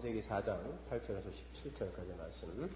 창세기 4장 8절에서 17절까지 말씀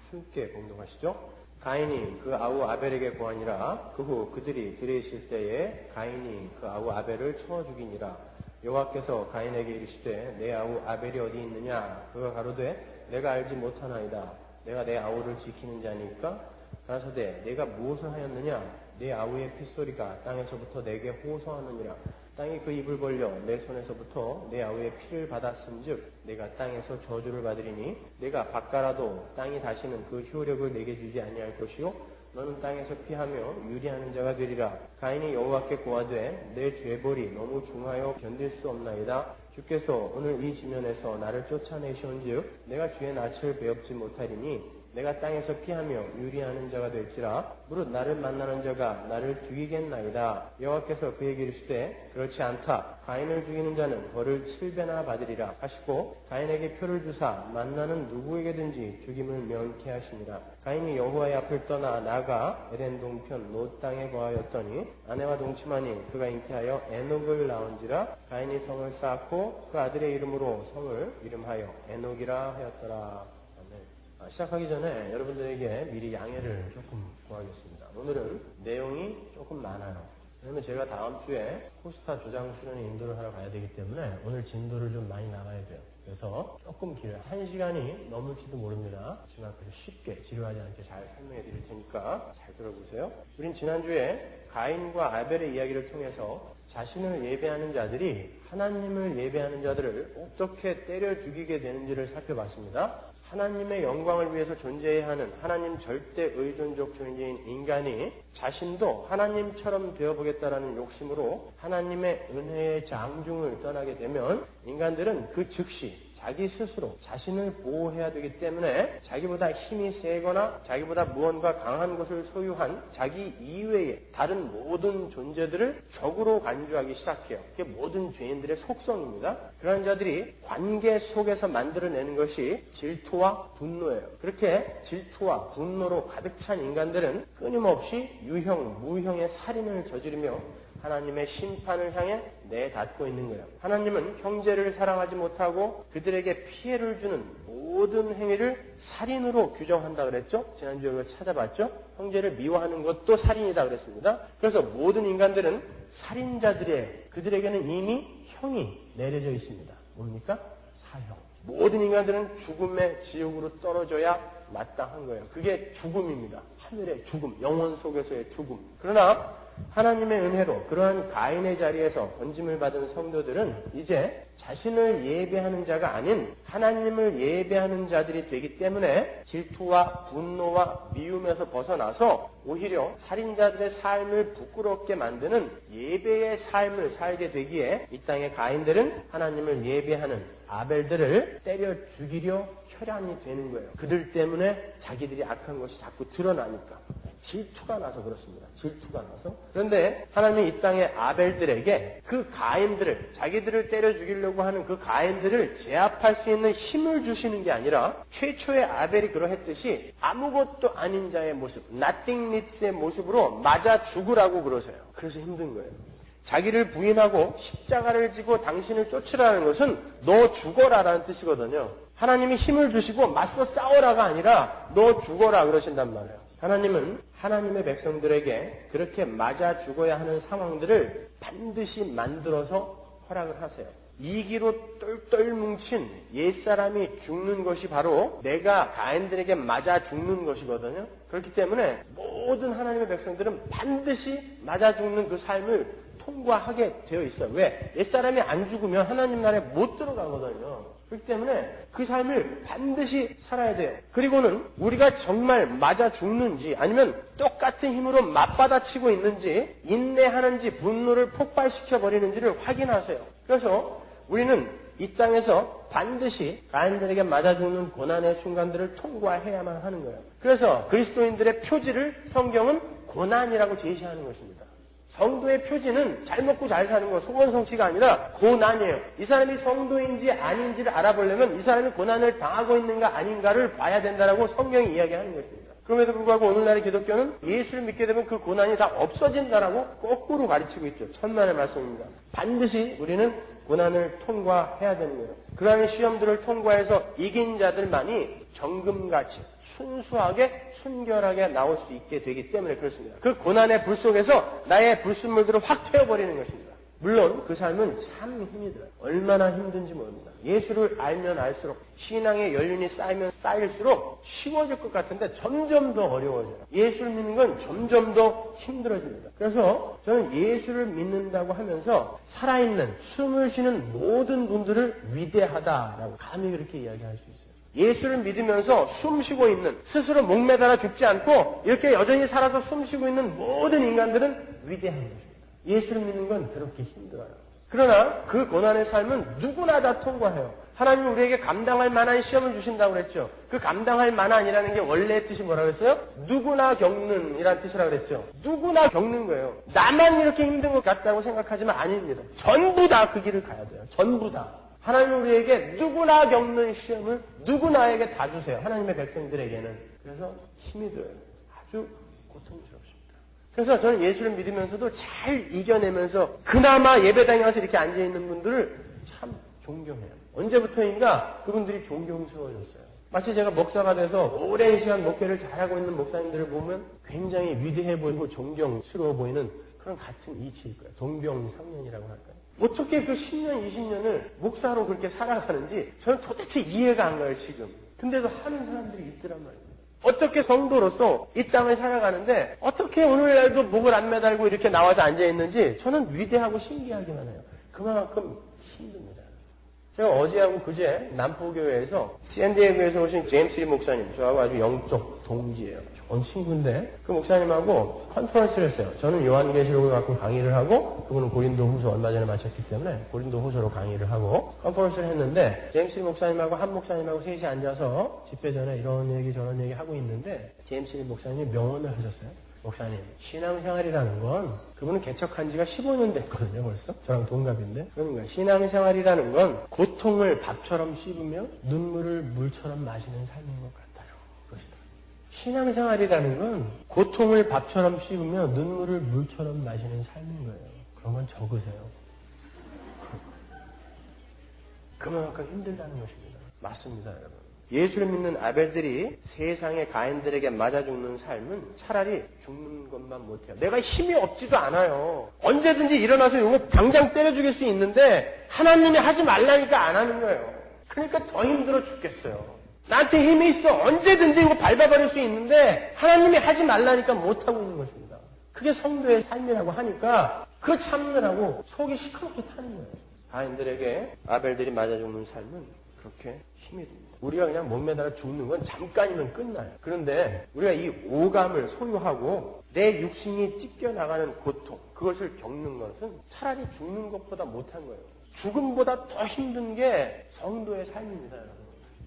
함께 공동하시죠. 가인이 그 아우 아벨에게 고하니라. 그 후 그들이 들에 있을 때에 가인이 그 아우 아벨을 쳐 죽이니라. 여호와께서 가인에게 이르시되 내 아우 아벨이 어디 있느냐. 그가 가로되 내가 알지 못하나이다. 내가 내 아우를 지키는 자니까. 가라사대 내가 무엇을 하였느냐. 내 아우의 핏소리가 땅에서부터 내게 호소하느니라. 땅이 그 입을 벌려 내 손에서부터 내 아우의 피를 받았은즉 내가 땅에서 저주를 받으리니 내가 바꿔라도 땅이 다시는 그 효력을 내게 주지 아니할 것이요 너는 땅에서 피하며 유리하는 자가 되리라. 가인이 여호와께 고하되 내 죄벌이 너무 중하여 견딜 수 없나이다. 주께서 오늘 이 지면에서 나를 쫓아내시온즉 내가 주의 낯을 배웁지 못하리니 내가 땅에서 피하며 유리하는 자가 될지라. 무릇 나를 만나는 자가 나를 죽이겠나이다. 여호와께서 그에게 이르시되 그렇지 않다. 가인을 죽이는 자는 벌을 7배나 받으리라 하시고 가인에게 표를 주사 만나는 누구에게든지 죽임을 명케 하시니라. 가인이 여호와의 앞을 떠나 나아가 에덴 동편 롯 땅에 거하였더니 아내와 동침하니 그가 잉태하여 에녹을 낳은지라. 가인이 성을 쌓고 그 아들의 이름으로 성을 이름하여 에녹이라 하였더라. 시작하기 전에 여러분들에게 미리 양해를 조금 구하겠습니다. 오늘은 내용이 조금 많아요. 왜냐면 제가 다음 주에 코스타 조장 수련회 인도를 하러 가야 되기 때문에 오늘 진도를 좀 많이 나가야 돼요. 그래서 조금 길어요. 1시간이 넘을지도 모릅니다. 하지만 그래서 쉽게 지루하지 않게 잘 설명해 드릴 테니까 잘 들어보세요. 우린 지난주에 가인과 아벨의 이야기를 통해서 자신을 예배하는 자들이 하나님을 예배하는 자들을 어떻게 때려 죽이게 되는지를 살펴봤습니다. 하나님의 영광을 위해서 존재해야 하는 하나님 절대 의존적 존재인 인간이 자신도 하나님처럼 되어보겠다라는 욕심으로 하나님의 은혜의 장중을 떠나게 되면 인간들은 그 즉시 자기 스스로 자신을 보호해야 되기 때문에 자기보다 힘이 세거나 자기보다 무언가 강한 것을 소유한 자기 이외의 다른 모든 존재들을 적으로 간주하기 시작해요. 그게 모든 죄인들의 속성입니다. 그런 자들이 관계 속에서 만들어내는 것이 질투와 분노예요. 그렇게 질투와 분노로 가득 찬 인간들은 끊임없이 유형, 무형의 살인을 저지르며 하나님의 심판을 향해 내닫고 있는 거예요. 하나님은 형제를 사랑하지 못하고 그들에게 피해를 주는 모든 행위를 살인으로 규정한다 그랬죠? 지난주에 그걸 찾아봤죠? 형제를 미워하는 것도 살인이다 그랬습니다. 그래서 모든 인간들은 살인자들의 그들에게는 이미 형이 내려져 있습니다. 뭡니까? 사형. 모든 인간들은 죽음의 지옥으로 떨어져야 마땅한 거예요. 그게 죽음입니다. 하늘의 죽음, 영혼 속에서의 죽음. 그러나 하나님의 은혜로 그러한 가인의 자리에서 건짐을 받은 성도들은 이제 자신을 예배하는 자가 아닌 하나님을 예배하는 자들이 되기 때문에 질투와 분노와 미움에서 벗어나서 오히려 살인자들의 삶을 부끄럽게 만드는 예배의 삶을 살게 되기에 이 땅의 가인들은 하나님을 예배하는 아벨들을 때려 죽이려 혈안이 되는 거예요. 그들 때문에 자기들이 악한 것이 자꾸 드러나니까. 질투가 나서 그렇습니다. 질투가 나서. 그런데 하나님이 이 땅의 아벨들에게 그 가인들을, 자기들을 때려 죽이려고 하는 그 가인들을 제압할 수 있는 힘을 주시는 게 아니라 최초의 아벨이 그러했듯이 아무것도 아닌 자의 모습, nothingness의 모습으로 맞아 죽으라고 그러세요. 그래서 힘든 거예요. 자기를 부인하고 십자가를 지고 당신을 쫓으라는 것은 너 죽어라라는 뜻이거든요. 하나님이 힘을 주시고 맞서 싸워라가 아니라 너 죽어라 그러신단 말이에요. 하나님은 하나님의 백성들에게 그렇게 맞아 죽어야 하는 상황들을 반드시 만들어서 허락을 하세요. 이기로 똘똘 뭉친 옛사람이 죽는 것이 바로 내가 가인들에게 맞아 죽는 것이거든요. 그렇기 때문에 모든 하나님의 백성들은 반드시 맞아 죽는 그 삶을 통과하게 되어 있어요. 왜? 옛사람이 안 죽으면 하나님 나라에 못 들어가거든요. 그렇기 때문에 그 삶을 반드시 살아야 돼요. 그리고는 우리가 정말 맞아 죽는지 아니면 똑같은 힘으로 맞받아치고 있는지 인내하는지 분노를 폭발시켜 버리는지를 확인하세요. 그래서 우리는 이 땅에서 반드시 가인들에게 맞아 죽는 고난의 순간들을 통과해야만 하는 거예요. 그래서 그리스도인들의 표지를 성경은 고난이라고 제시하는 것입니다. 성도의 표지는 잘 먹고 잘 사는 거, 소원성취가 아니라 고난이에요. 이 사람이 성도인지 아닌지를 알아보려면 이 사람이 고난을 당하고 있는가 아닌가를 봐야 된다라고 성경이 이야기하는 것입니다. 그럼에도 불구하고 오늘날의 기독교는 예수를 믿게 되면 그 고난이 다 없어진다라고 거꾸로 가르치고 있죠. 천만의 말씀입니다. 반드시 우리는 고난을 통과해야 되는 거예요. 그러한 시험들을 통과해서 이긴 자들만이 정금같이 순수하게 순결하게 나올 수 있게 되기 때문에 그렇습니다. 그 고난의 불 속에서 나의 불순물들을 확 태워버리는 것입니다. 물론 그 삶은 참 힘이 들어요. 얼마나 힘든지 모릅니다. 예수를 알면 알수록 신앙의 연륜이 쌓이면 쌓일수록 쉬워질 것 같은데 점점 더 어려워져요. 예수를 믿는 건 점점 더 힘들어집니다. 그래서 저는 예수를 믿는다고 하면서 살아있는 숨을 쉬는 모든 분들을 위대하다라고 감히 그렇게 이야기할 수 있어요. 예수를 믿으면서 숨 쉬고 있는, 스스로 목매달아 죽지 않고 이렇게 여전히 살아서 숨 쉬고 있는 모든 인간들은 위대한 것입니다. 예수를 믿는 건 그렇게 힘들어요. 그러나 그 고난의 삶은 누구나 다 통과해요. 하나님은 우리에게 감당할 만한 시험을 주신다고 그랬죠. 그 감당할 만한이라는 게 원래의 뜻이 뭐라고 했어요? 누구나 겪는 이라는 뜻이라고 그랬죠. 누구나 겪는 거예요. 나만 이렇게 힘든 것 같다고 생각하지만 아닙니다. 전부 다 그 길을 가야 돼요. 전부 다. 하나님은 우리에게 누구나 겪는 시험을 누구나에게 다 주세요. 하나님의 백성들에게는. 그래서 힘이 들어요. 아주 고통스럽습니다. 그래서 저는 예수를 믿으면서도 잘 이겨내면서 그나마 예배당에 와서 이렇게 앉아있는 분들을 참 존경해요. 언제부터인가 그분들이 존경스러워졌어요. 마치 제가 목사가 돼서 오랜 시간 목회를 잘하고 있는 목사님들을 보면 굉장히 위대해 보이고 존경스러워 보이는 그런 같은 이치일 거예요. 동병상련이라고 할까요? 어떻게 그 10년, 20년을 목사로 그렇게 살아가는지 저는 도대체 이해가 안 가요, 지금. 근데도 하는 사람들이 있더란 말이에요. 어떻게 성도로서 이 땅을 살아가는데 어떻게 오늘날도 목을 안 매달고 이렇게 나와서 앉아있는지 저는 위대하고 신기하기만 해요. 그만큼 힘듭니다. 제가 어제하고 그제 남포교회에서 샌디에고에서 오신 제임스 리 목사님, 저하고 아주 영적 동지예요. 좋은 친구인데 그 목사님하고 컨퍼런스를 했어요. 저는 요한계시록을 갖고 강의를 하고 그분은 고린도후서 얼마 전에 마쳤기 때문에 고린도후서로 강의를 하고 컨퍼런스를 했는데 제임스 리 목사님하고 한 목사님하고 셋이 앉아서 집회 전에 이런 얘기 저런 얘기 하고 있는데 제임스 리 목사님이 명언을 하셨어요. 목사님, 신앙생활이라는 건 그분은 개척한 지가 15년 됐거든요, 벌써. 저랑 동갑인데. 그러니까 신앙생활이라는 건 고통을 밥처럼 씹으며 눈물을 물처럼 마시는 삶인 것 같아요. 그러시더라고요. 신앙생활이라는 건 고통을 밥처럼 씹으며 눈물을 물처럼 마시는 삶인 거예요. 그런 건 적으세요. 그만큼 힘들다는 것입니다. 맞습니다, 여러분. 예수를 믿는 아벨들이 세상의 가인들에게 맞아 죽는 삶은 차라리 죽는 것만 못해요. 내가 힘이 없지도 않아요. 언제든지 일어나서 이거 당장 때려 죽일 수 있는데 하나님이 하지 말라니까 안 하는 거예요. 그러니까 더 힘들어 죽겠어요. 나한테 힘이 있어. 언제든지 이거 밟아버릴 수 있는데 하나님이 하지 말라니까 못하고 있는 것입니다. 그게 성도의 삶이라고 하니까 그거 참느라고 속이 시커멓게 타는 거예요. 가인들에게 아벨들이 맞아 죽는 삶은 그렇게 힘이 듭니다. 우리가 그냥 목매달아 죽는 건 잠깐이면 끝나요. 그런데 우리가 이 오감을 소유하고 내 육신이 찢겨나가는 고통, 그것을 겪는 것은 차라리 죽는 것보다 못한 거예요. 죽음보다 더 힘든 게 성도의 삶입니다, 여러분.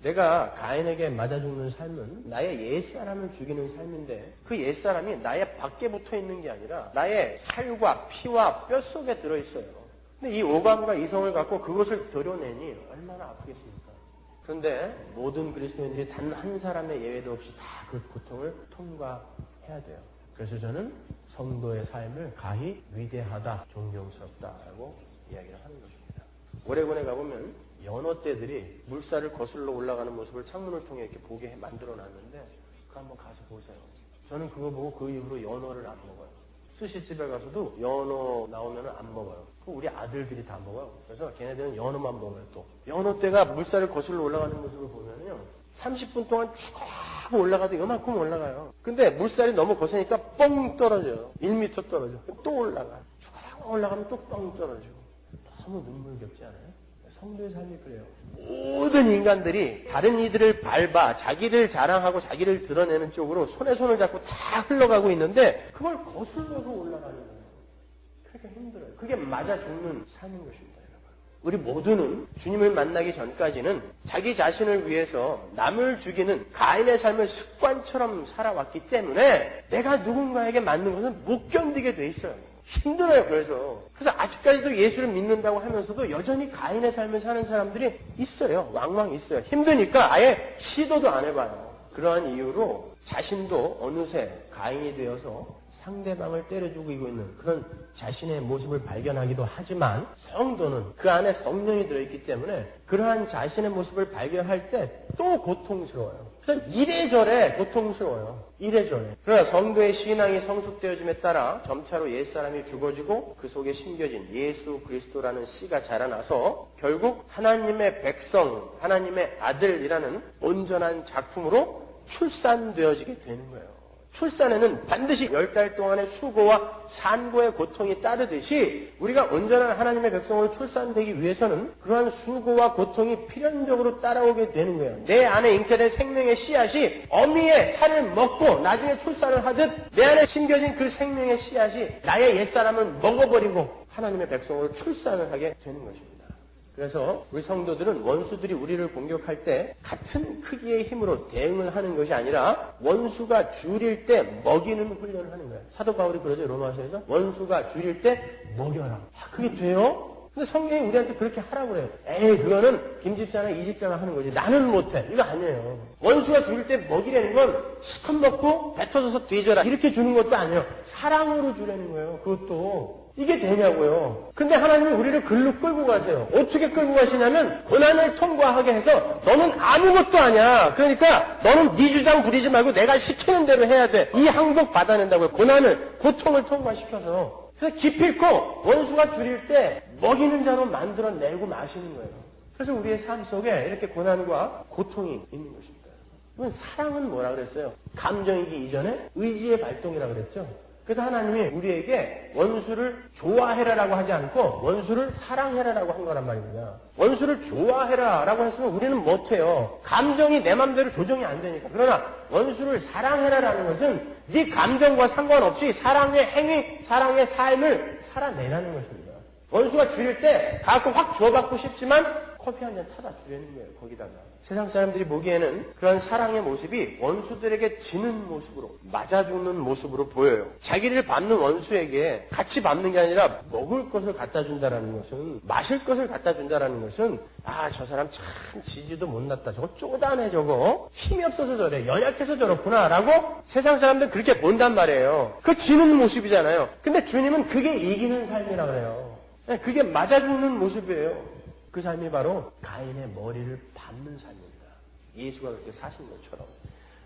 내가 가인에게 맞아 죽는 삶은 나의 옛사람을 죽이는 삶인데 그 옛사람이 나의 밖에 붙어 있는 게 아니라 나의 살과 피와 뼈 속에 들어있어요. 근데 이 오감과 이성을 갖고 그것을 드러내니 얼마나 아프겠습니까? 그런데 모든 그리스도인들이 단 한 사람의 예외도 없이 다 그 고통을 통과해야 돼요. 그래서 저는 성도의 삶을 가히 위대하다, 존경스럽다라고 이야기를 하는 것입니다. 오레곤에 가보면 연어떼들이 물살을 거슬러 올라가는 모습을 창문을 통해 이렇게 보게 만들어 놨는데 그거 한번 가서 보세요. 저는 그거 보고 그 이후로 연어를 안 먹어요. 스시집에 가서도 연어 나오면 안 먹어요. 우리 아들들이 다 먹어요. 그래서 걔네들은 연어만 먹어요. 또 연어떼가 물살을 거슬러 올라가는 모습을 보면요 30분 동안 쭉 올라가도 이만큼 올라가요. 근데 물살이 너무 거세니까 뻥 떨어져요. 1m 떨어져. 또 올라가. 쭉 올라가면 또 뻥 떨어지고. 너무 눈물겹지 않아요? 성도의 삶이 그래요. 모든 인간들이 다른 이들을 밟아 자기를 자랑하고 자기를 드러내는 쪽으로 손에 손을 잡고 다 흘러가고 있는데 그걸 거슬러서 올라가는 거예요. 그러니까 힘들어요. 그게 맞아 죽는 삶인 것입니다. 우리 모두는 주님을 만나기 전까지는 자기 자신을 위해서 남을 죽이는 가인의 삶을 습관처럼 살아왔기 때문에 내가 누군가에게 맞는 것은 못 견디게 돼 있어요. 힘들어요. 그래서 아직까지도 예수를 믿는다고 하면서도 여전히 가인의 삶을 사는 사람들이 있어요. 왕왕 있어요. 힘드니까 아예 시도도 안 해봐요. 그러한 이유로 자신도 어느새 가인이 되어서 상대방을 때려 죽이고 있는 그런 자신의 모습을 발견하기도 하지만 성도는 그 안에 성령이 들어있기 때문에 그러한 자신의 모습을 발견할 때 또 고통스러워요. 그래서 이래저래 고통스러워요. 이래저래. 그러나 성도의 신앙이 성숙되어짐에 따라 점차로 옛사람이 죽어지고 그 속에 심겨진 예수 그리스도라는 씨가 자라나서 결국 하나님의 백성, 하나님의 아들이라는 온전한 작품으로 출산되어지게 되는 거예요. 출산에는 반드시 10달 동안의 수고와 산고의 고통이 따르듯이 우리가 온전한 하나님의 백성으로 출산되기 위해서는 그러한 수고와 고통이 필연적으로 따라오게 되는 거예요. 내 안에 잉태된 생명의 씨앗이 어미의 살을 먹고 나중에 출산을 하듯 내 안에 심겨진 그 생명의 씨앗이 나의 옛사람을 먹어버리고 하나님의 백성으로 출산을 하게 되는 것입니다. 그래서 우리 성도들은 원수들이 우리를 공격할 때 같은 크기의 힘으로 대응을 하는 것이 아니라 원수가 줄일 때 먹이는 훈련을 하는 거예요. 사도 바울이 그러죠. 로마서에서 원수가 줄일 때 먹여라. 그게 돼요? 근데 성경이 우리한테 그렇게 하라고 그래요. 에이, 그거는 김집사나 이집사가 하는 거지. 나는 못해. 이거 아니에요. 원수가 줄일 때 먹이라는 건 시컷 먹고 뱉어져서 뒤져라. 이렇게 주는 것도 아니에요. 사랑으로 주라는 거예요. 그것도. 이게 되냐고요. 근데 하나님이 우리를 글로 끌고 가세요. 어떻게 끌고 가시냐면 고난을 통과하게 해서 너는 아무것도 아니야. 그러니까 너는 네 주장 부리지 말고 내가 시키는 대로 해야 돼. 이 항복 받아낸다고요. 고통을 통과시켜서. 그래서 기필코 원수가 줄일 때 먹이는 자로 만들어내고 마시는 거예요. 그래서 우리의 삶 속에 이렇게 고난과 고통이 있는 것입니다. 그러면 사랑은 뭐라 그랬어요? 감정이기 이전에 의지의 발동이라 그랬죠. 그래서 하나님이 우리에게 원수를 좋아해라라고 하지 않고 원수를 사랑해라라고 한 거란 말입니다. 원수를 좋아해라라고 했으면 우리는 못해요. 감정이 내 맘대로 조정이 안 되니까. 그러나 원수를 사랑해라라는 것은 네 감정과 상관없이 사랑의 행위, 사랑의 삶을 살아내라는 것입니다. 원수가 줄일 때 가끔 확 주워받고 싶지만 커피 한 잔 타다 주려는 거예요. 거기다가. 세상 사람들이 보기에는 그런 사랑의 모습이 원수들에게 지는 모습으로, 맞아 죽는 모습으로 보여요. 자기를 밟는 원수에게 같이 밟는 게 아니라 먹을 것을 갖다 준다라는 것은, 마실 것을 갖다 준다라는 것은 저 사람 참 지지도 못났다. 저거 쪼다네 저거. 힘이 없어서 저래. 연약해서 저렇구나. 라고 세상 사람들은 그렇게 본단 말이에요. 그 지는 모습이잖아요. 근데 주님은 그게 이기는 삶이라 그래요. 그게 맞아 죽는 모습이에요. 그 삶이 바로 가인의 머리를 밟는 삶입니다. 예수가 그렇게 사신 것처럼.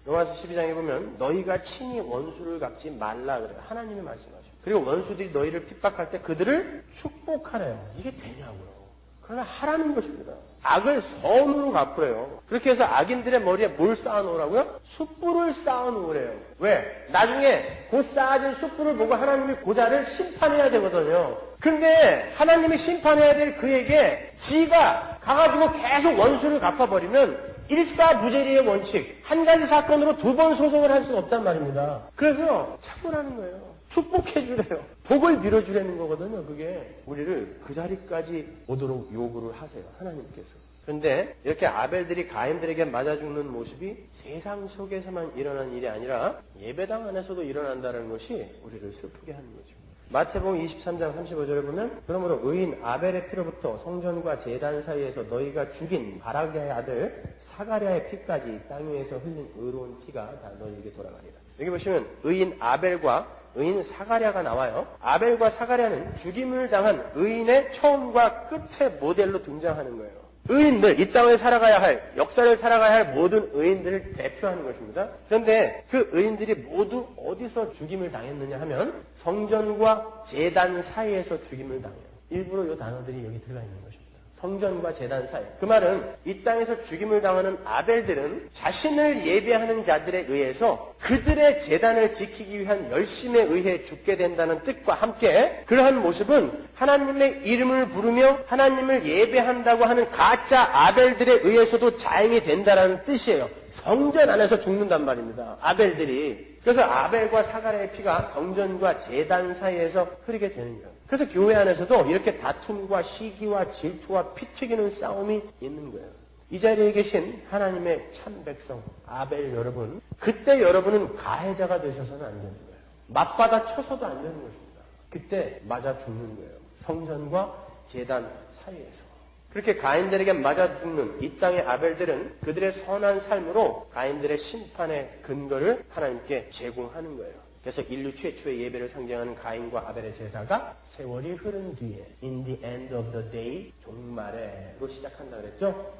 로마서 12장에 보면 너희가 친히 원수를 갚지 말라 그래요. 하나님이 말씀하죠. 그리고 원수들이 너희를 핍박할 때 그들을 축복하래요. 이게 되냐고요. 그러나 하라는 것입니다. 악을 선으로 갚으래요. 그렇게 해서 악인들의 머리에 뭘 쌓아놓으라고요? 숯불을 쌓아놓으래요. 왜? 나중에 곧 쌓아진 숯불을 보고 하나님이 고자를 심판해야 되거든요. 근데 하나님이 심판해야 될 그에게 지가 가가지고 계속 원수를 갚아버리면 일사부재리의 원칙, 한 가지 사건으로 2번 소송을 할 수는 없단 말입니다. 그래서 참으라는 거예요. 축복해주래요. 복을 빌어주라는 거거든요. 그게 우리를 그 자리까지 오도록 요구를 하세요. 하나님께서. 그런데 이렇게 아벨들이 가인들에게 맞아 죽는 모습이 세상 속에서만 일어난 일이 아니라 예배당 안에서도 일어난다는 것이 우리를 슬프게 하는 거죠. 마태복음 23장 35절에 보면 그러므로 의인 아벨의 피로부터 성전과 제단 사이에서 너희가 죽인 바라게의 아들 사가랴의 피까지 땅 위에서 흘린 의로운 피가 다 너희에게 돌아가리라. 여기 보시면 의인 아벨과 의인 사가랴가 나와요. 아벨과 사가랴는 죽임을 당한 의인의 처음과 끝의 모델로 등장하는 거예요. 의인들, 이 땅을 살아가야 할, 역사를 살아가야 할 모든 의인들을 대표하는 것입니다. 그런데 그 의인들이 모두 어디서 죽임을 당했느냐 하면 성전과 제단 사이에서 죽임을 당해요. 일부러 이 단어들이 여기 들어가 있는 것입니다. 성전과 제단 사이. 그 말은 이 땅에서 죽임을 당하는 아벨들은 자신을 예배하는 자들에 의해서 그들의 제단을 지키기 위한 열심에 의해 죽게 된다는 뜻과 함께 그러한 모습은 하나님의 이름을 부르며 하나님을 예배한다고 하는 가짜 아벨들에 의해서도 자행이 된다는 뜻이에요. 성전 안에서 죽는단 말입니다. 아벨들이. 그래서 아벨과 사가랴의 피가 성전과 제단 사이에서 흐르게 되는 거예요. 그래서 교회 안에서도 이렇게 다툼과 시기와 질투와 피 튀기는 싸움이 있는 거예요. 이 자리에 계신 하나님의 참 백성 아벨 여러분, 그때 여러분은 가해자가 되셔서는 안 되는 거예요. 맞받아 쳐서도 안 되는 것입니다. 그때 맞아 죽는 거예요. 성전과 제단 사이에서. 그렇게 가인들에게 맞아 죽는 이 땅의 아벨들은 그들의 선한 삶으로 가인들의 심판의 근거를 하나님께 제공하는 거예요. 그래서 인류 최초의 예배를 상징하는 가인과 아벨의 제사가 세월이 흐른 뒤에 in the end of the day 종말에로 시작한다 그랬죠.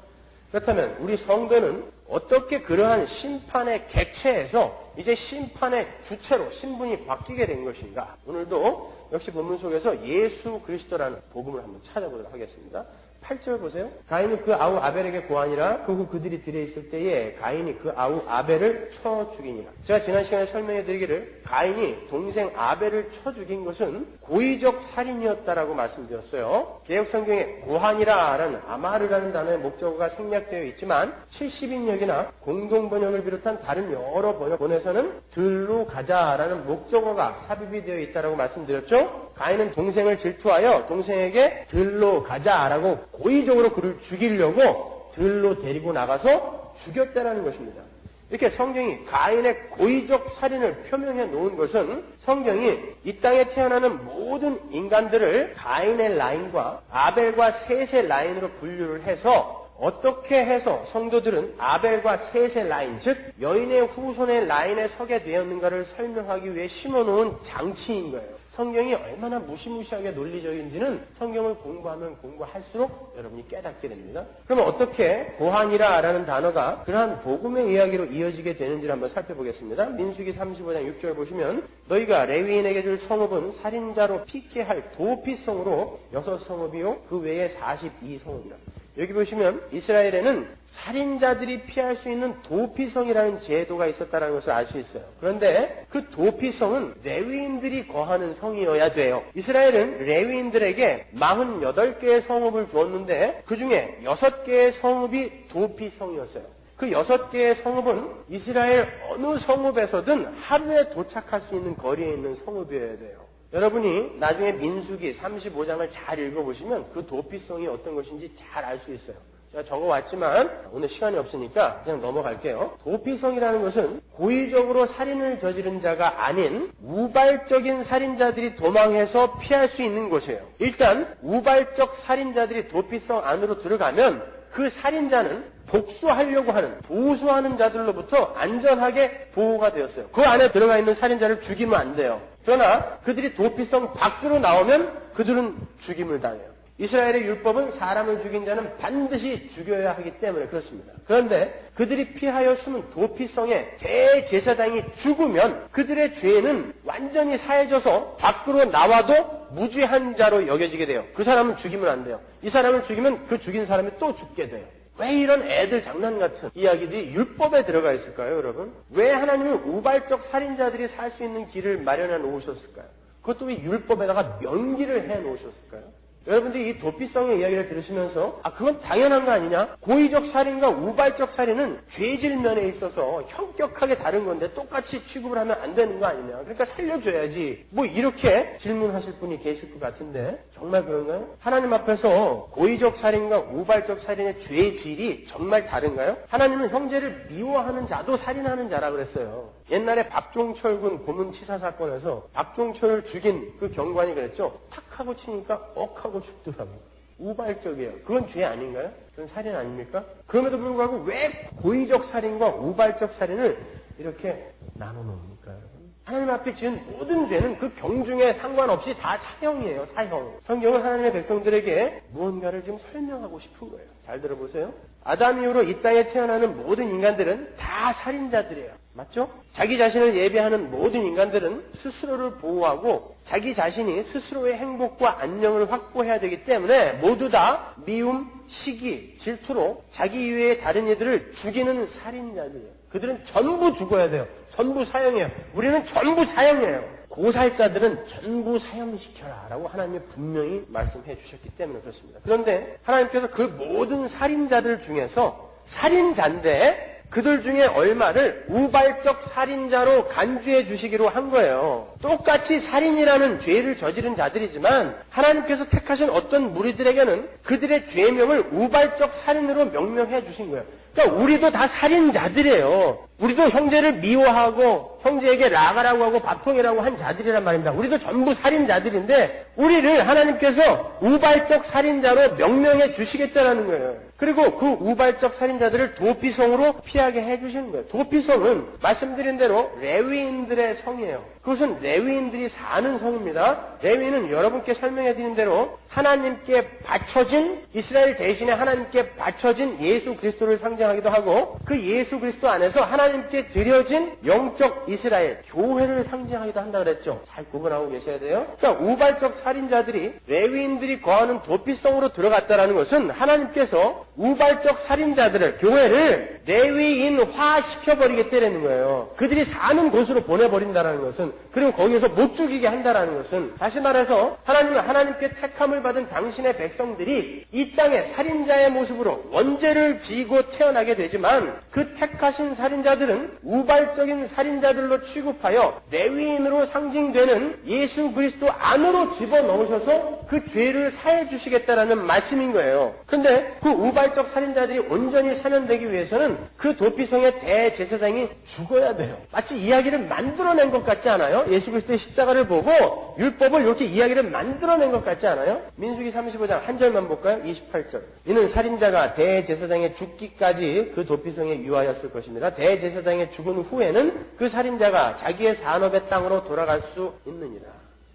그렇다면 우리 성도는 어떻게 그러한 심판의 객체에서 이제 심판의 주체로 신분이 바뀌게 된 것인가? 오늘도 역시 본문 속에서 예수 그리스도라는 복음을 한번 찾아보도록 하겠습니다. 8절 보세요. 가인은 그 아우 아벨에게 고하니라. 그 후 그들이 들에 있을 때에 가인이 그 아우 아벨을 쳐 죽이니라. 제가 지난 시간에 설명해 드리기를 가인이 동생 아벨을 쳐 죽인 것은 고의적 살인이었다라고 말씀드렸어요. 개혁성경에 고하니라라는 아마르라는 단어의 목적어가 생략되어 있지만 70인역이나 공동번역을 비롯한 다른 여러 번역본에서는 들로 가자라는 목적어가 삽입이 되어 있다라고 말씀드렸죠. 가인은 동생을 질투하여 동생에게 들로 가자라고 고의적으로 그를 죽이려고 들로 데리고 나가서 죽였다라는 것입니다. 이렇게 성경이 가인의 고의적 살인을 표명해 놓은 것은 성경이 이 땅에 태어나는 모든 인간들을 가인의 라인과 아벨과 셋의 라인으로 분류를 해서 어떻게 해서 성도들은 아벨과 셋의 라인, 즉 여인의 후손의 라인에 서게 되었는가를 설명하기 위해 심어놓은 장치인 거예요. 성경이 얼마나 무시무시하게 논리적인지는 성경을 공부하면 공부할수록 여러분이 깨닫게 됩니다. 그러면 어떻게 고하니라라는 단어가 그러한 복음의 이야기로 이어지게 되는지를 한번 살펴보겠습니다. 민수기 35장 6절 보시면 너희가 레위인에게 줄 성읍은 살인자로 피케할 도피성으로 6성읍이요 그 외에 42성읍이라. 여기 보시면 이스라엘에는 살인자들이 피할 수 있는 도피성이라는 제도가 있었다는 것을 알 수 있어요. 그런데 그 도피성은 레위인들이 거하는 성이어야 돼요. 이스라엘은 레위인들에게 48개의 성읍을 주었는데 그 중에 6개의 성읍이 도피성이었어요. 그 6개의 성읍은 이스라엘 어느 성읍에서든 하루에 도착할 수 있는 거리에 있는 성읍이어야 돼요. 여러분이 나중에 민수기 35장을 잘 읽어보시면 그 도피성이 어떤 것인지 잘 알 수 있어요. 제가 적어왔지만 오늘 시간이 없으니까 그냥 넘어갈게요. 도피성이라는 것은 고의적으로 살인을 저지른 자가 아닌 우발적인 살인자들이 도망해서 피할 수 있는 곳이에요. 일단 우발적 살인자들이 도피성 안으로 들어가면 그 살인자는 복수하려고 하는, 보수하는 자들로부터 안전하게 보호가 되었어요. 그 안에 들어가 있는 살인자를 죽이면 안 돼요. 그러나 그들이 도피성 밖으로 나오면 그들은 죽임을 당해요. 이스라엘의 율법은 사람을 죽인 자는 반드시 죽여야 하기 때문에 그렇습니다. 그런데 그들이 피하여 숨은 도피성의 대제사장이 죽으면 그들의 죄는 완전히 사해져서 밖으로 나와도 무죄한 자로 여겨지게 돼요. 그 사람은 죽이면 안 돼요. 이 사람을 죽이면 그 죽인 사람이 또 죽게 돼요. 왜 이런 애들 장난 같은 이야기들이 율법에 들어가 있을까요, 여러분? 왜 하나님은 우발적 살인자들이 살 수 있는 길을 마련해 놓으셨을까요? 그것도 왜 율법에다가 명기를 해 놓으셨을까요? 여러분들이 이 도피성의 이야기를 들으시면서 그건 당연한 거 아니냐? 고의적 살인과 우발적 살인은 죄질 면에 있어서 현격하게 다른 건데 똑같이 취급을 하면 안 되는 거 아니냐? 그러니까 살려줘야지. 뭐 이렇게 질문하실 분이 계실 것 같은데 정말 그런가요? 하나님 앞에서 고의적 살인과 우발적 살인의 죄질이 정말 다른가요? 하나님은 형제를 미워하는 자도 살인하는 자라 그랬어요. 옛날에 박종철 군 고문치사 사건에서 박종철을 죽인 그 경관이 그랬죠. 탁 하고 치니까 억 하고 죽더라고요. 우발적이에요. 그건 죄 아닌가요? 그건 살인 아닙니까? 그럼에도 불구하고 왜 고의적 살인과 우발적 살인을 이렇게 나눠놓습니까, 여러분? 하나님 앞에 지은 모든 죄는 그 경중에 상관없이 다 사형이에요, 사형. 성경은 하나님의 백성들에게 무언가를 지금 설명하고 싶은 거예요. 잘 들어보세요. 아담 이후로 이 땅에 태어나는 모든 인간들은 다 살인자들이에요. 맞죠? 자기 자신을 예배하는 모든 인간들은 스스로를 보호하고 자기 자신이 스스로의 행복과 안녕을 확보해야 되기 때문에 모두 다 미움, 시기, 질투로 자기 이외의 다른 이들을 죽이는 살인자들이에요. 그들은 전부 죽어야 돼요. 전부 사형이에요. 우리는 전부 사형이에요. 고살자들은 전부 사형시켜라 라고 하나님이 분명히 말씀해 주셨기 때문에 그렇습니다. 그런데 하나님께서 그 모든 살인자들 중에서 살인자인데 그들 중에 얼마를 우발적 살인자로 간주해 주시기로 한 거예요. 똑같이 살인이라는 죄를 저지른 자들이지만 하나님께서 택하신 어떤 무리들에게는 그들의 죄명을 우발적 살인으로 명명해 주신 거예요. 그러니까 우리도 다 살인자들이에요. 우리도 형제를 미워하고 형제에게 나가라고 하고 밥통이라고 한 자들이란 말입니다. 우리도 전부 살인자들인데 우리를 하나님께서 우발적 살인자로 명명해 주시겠다는 거예요. 그리고 그 우발적 살인자들을 도피성으로 피하게 해주시는 거예요. 도피성은 말씀드린 대로 레위인들의 성이에요. 그것은 레위인들이 사는 성입니다. 레위인은 여러분께 설명해 드린 대로 하나님께 바쳐진, 이스라엘 대신에 하나님께 바쳐진 예수 그리스도를 상징하기도 하고, 그 예수 그리스도 안에서 하나님께 드려진 영적 이스라엘, 교회를 상징하기도 한다 그랬죠. 잘 구분하고 계셔야 돼요. 그러니까 우발적 살인자들이 레위인들이 거하는 도피성으로 들어갔다는 것은 하나님께서 우발적 살인자들을, 교회를 레위인화 시켜버리겠다는 거예요. 그들이 사는 곳으로 보내버린다는 것은, 그리고 거기에서 못 죽이게 한다는 것은, 다시 말해서 하나님은 하나님께 택함을 받은 당신의 백성들이 이 땅에 살인자의 모습으로 원죄를 지고 태어나게 되지만, 그 택하신 살인자들은 우발적인 살인자들로 취급하여 레위인으로 상징되는 예수 그리스도 안으로 집어넣으셔서 그 죄를 사해 주시겠다라는 말씀인 거예요. 그런데 그 우발적 살인자들이 온전히 사면되기 위해서는 그 도피성의 대제사장이 죽어야 돼요. 마치 이야기를 만들어낸 것 같지 않아요? 예수 그리스도의 십자가를 보고 율법을 이렇게 이야기를 만들어낸 것 같지 않아요? 민수기 35장 한 절만 볼까요? 28절. 이는 살인자가 대제사장의 죽기까지 그 도피성에 유하였을 것입니다. 대제사장의 죽은 후에는 그 살인자가 자기의 산업의 땅으로 돌아갈 수 있느니라.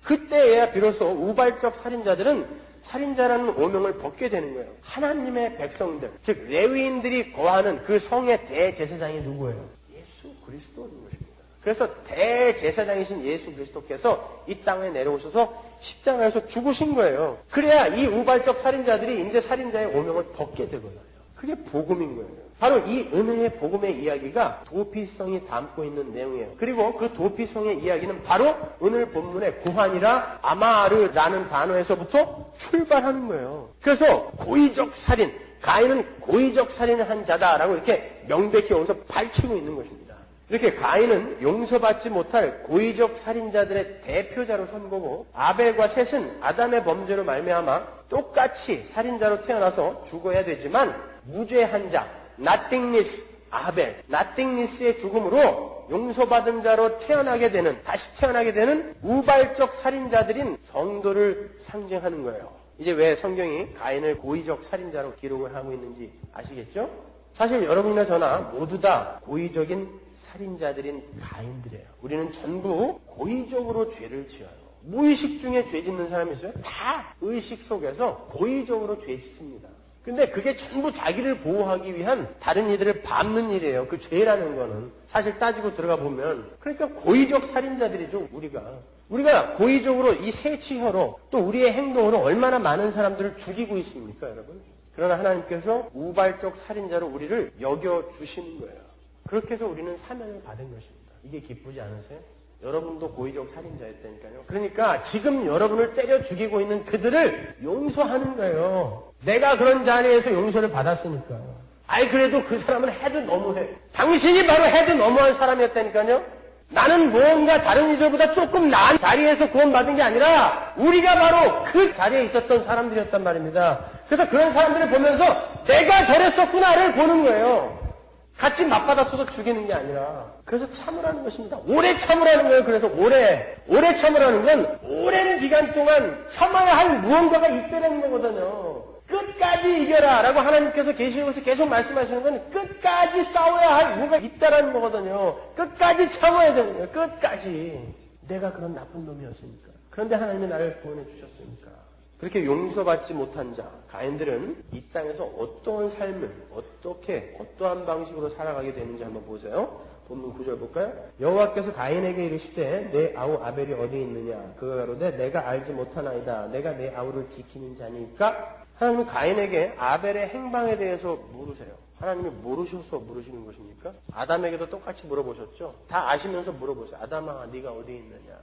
그때에야 비로소 우발적 살인자들은 살인자라는 오명을 벗게 되는 거예요. 하나님의 백성들, 즉 레위인들이 거하는 그 성의 대제사장이 누구예요? 예수 그리스도인 것입니다. 그래서 대제사장이신 예수 그리스도께서 이 땅에 내려오셔서 십자가에서 죽으신 거예요. 그래야 이 우발적 살인자들이 이제 살인자의 오명을 벗게 되거든요. 그게 복음인 거예요. 바로 이 은혜의 복음의 이야기가 도피성이 담고 있는 내용이에요. 그리고 그 도피성의 이야기는 바로 오늘 본문의 구한이라 아마르라는 단어에서부터 출발하는 거예요. 그래서 고의적 살인, 가인은 고의적 살인을 한 자다라고 이렇게 명백히 여기서 밝히고 있는 것입니다. 이렇게 가인은 용서받지 못할 고의적 살인자들의 대표자로 선 거고, 아벨과 셋은 아담의 범죄로 말미암아 똑같이 살인자로 태어나서 죽어야 되지만 무죄한 자, nothingness, 아벨, nothingness의 죽음으로 용서받은 자로 태어나게 되는, 다시 태어나게 되는 우발적 살인자들인 성도를 상징하는 거예요. 이제 왜 성경이 가인을 고의적 살인자로 기록을 하고 있는지 아시겠죠? 사실 여러분이나 저나 모두 다 고의적인 살인자들인 가인들이에요. 우리는 전부 고의적으로 죄를 지어요. 무의식 중에 죄 짓는 사람이 있어요? 다 의식 속에서 고의적으로 죄 짓습니다. 근데 그게 전부 자기를 보호하기 위한 다른 이들을 밟는 일이에요. 그 죄라는 거는. 사실 따지고 들어가 보면. 그러니까 고의적 살인자들이죠, 우리가 고의적으로 이 세치혀로 또 우리의 행동으로 얼마나 많은 사람들을 죽이고 있습니까, 여러분? 그러나 하나님께서 우발적 살인자로 우리를 여겨주시는 거예요. 그렇게 해서 우리는 사면을 받은 것입니다. 이게 기쁘지 않으세요? 여러분도 고의적 살인자였다니까요. 그러니까 지금 여러분을 때려 죽이고 있는 그들을 용서하는 거예요. 내가 그런 자리에서 용서를 받았으니까. 아이 그래도 그 사람은 해도 너무해. 당신이 바로 해도 너무한 사람이었다니까요. 나는 무언가 다른 이들보다 조금 나은 자리에서 구원받은 게 아니라 우리가 바로 그 자리에 있었던 사람들이었단 말입니다. 그래서 그런 사람들을 보면서 내가 저랬었구나를 보는 거예요. 같이 맞받아서도 죽이는 게 아니라. 그래서 참으라는 것입니다. 오래 참으라는 거예요. 그래서 오래 참으라는 건 오랜 기간 동안 참아야 할 무언가가 있다는 거거든요. 끝까지 이겨라 라고 하나님께서 계시록에서 계속 말씀하시는 건 끝까지 싸워야 할 뭐가 있다라는 거거든요. 끝까지 참아야 되는 거예요. 끝까지. 내가 그런 나쁜 놈이었으니까. 그런데 하나님이 나를 구원해 주셨으니까. 그렇게 용서받지 못한 자, 가인들은 이 땅에서 어떠한 삶을, 어떠한 방식으로 살아가게 되는지 한번 보세요. 본문 9절 볼까요? 여호와께서 가인에게 이르시되 내 아우 아벨이 어디 있느냐? 그가 가로되 내가 알지 못하나이다. 내가 내 아우를 지키는 자니까. 하나님은 가인에게 아벨의 행방에 대해서 물으세요. 하나님이 모르셔서 물으시는 것입니까? 아담에게도 똑같이 물어보셨죠? 다 아시면서 물어보세요. 아담아, 네가 어디 있느냐?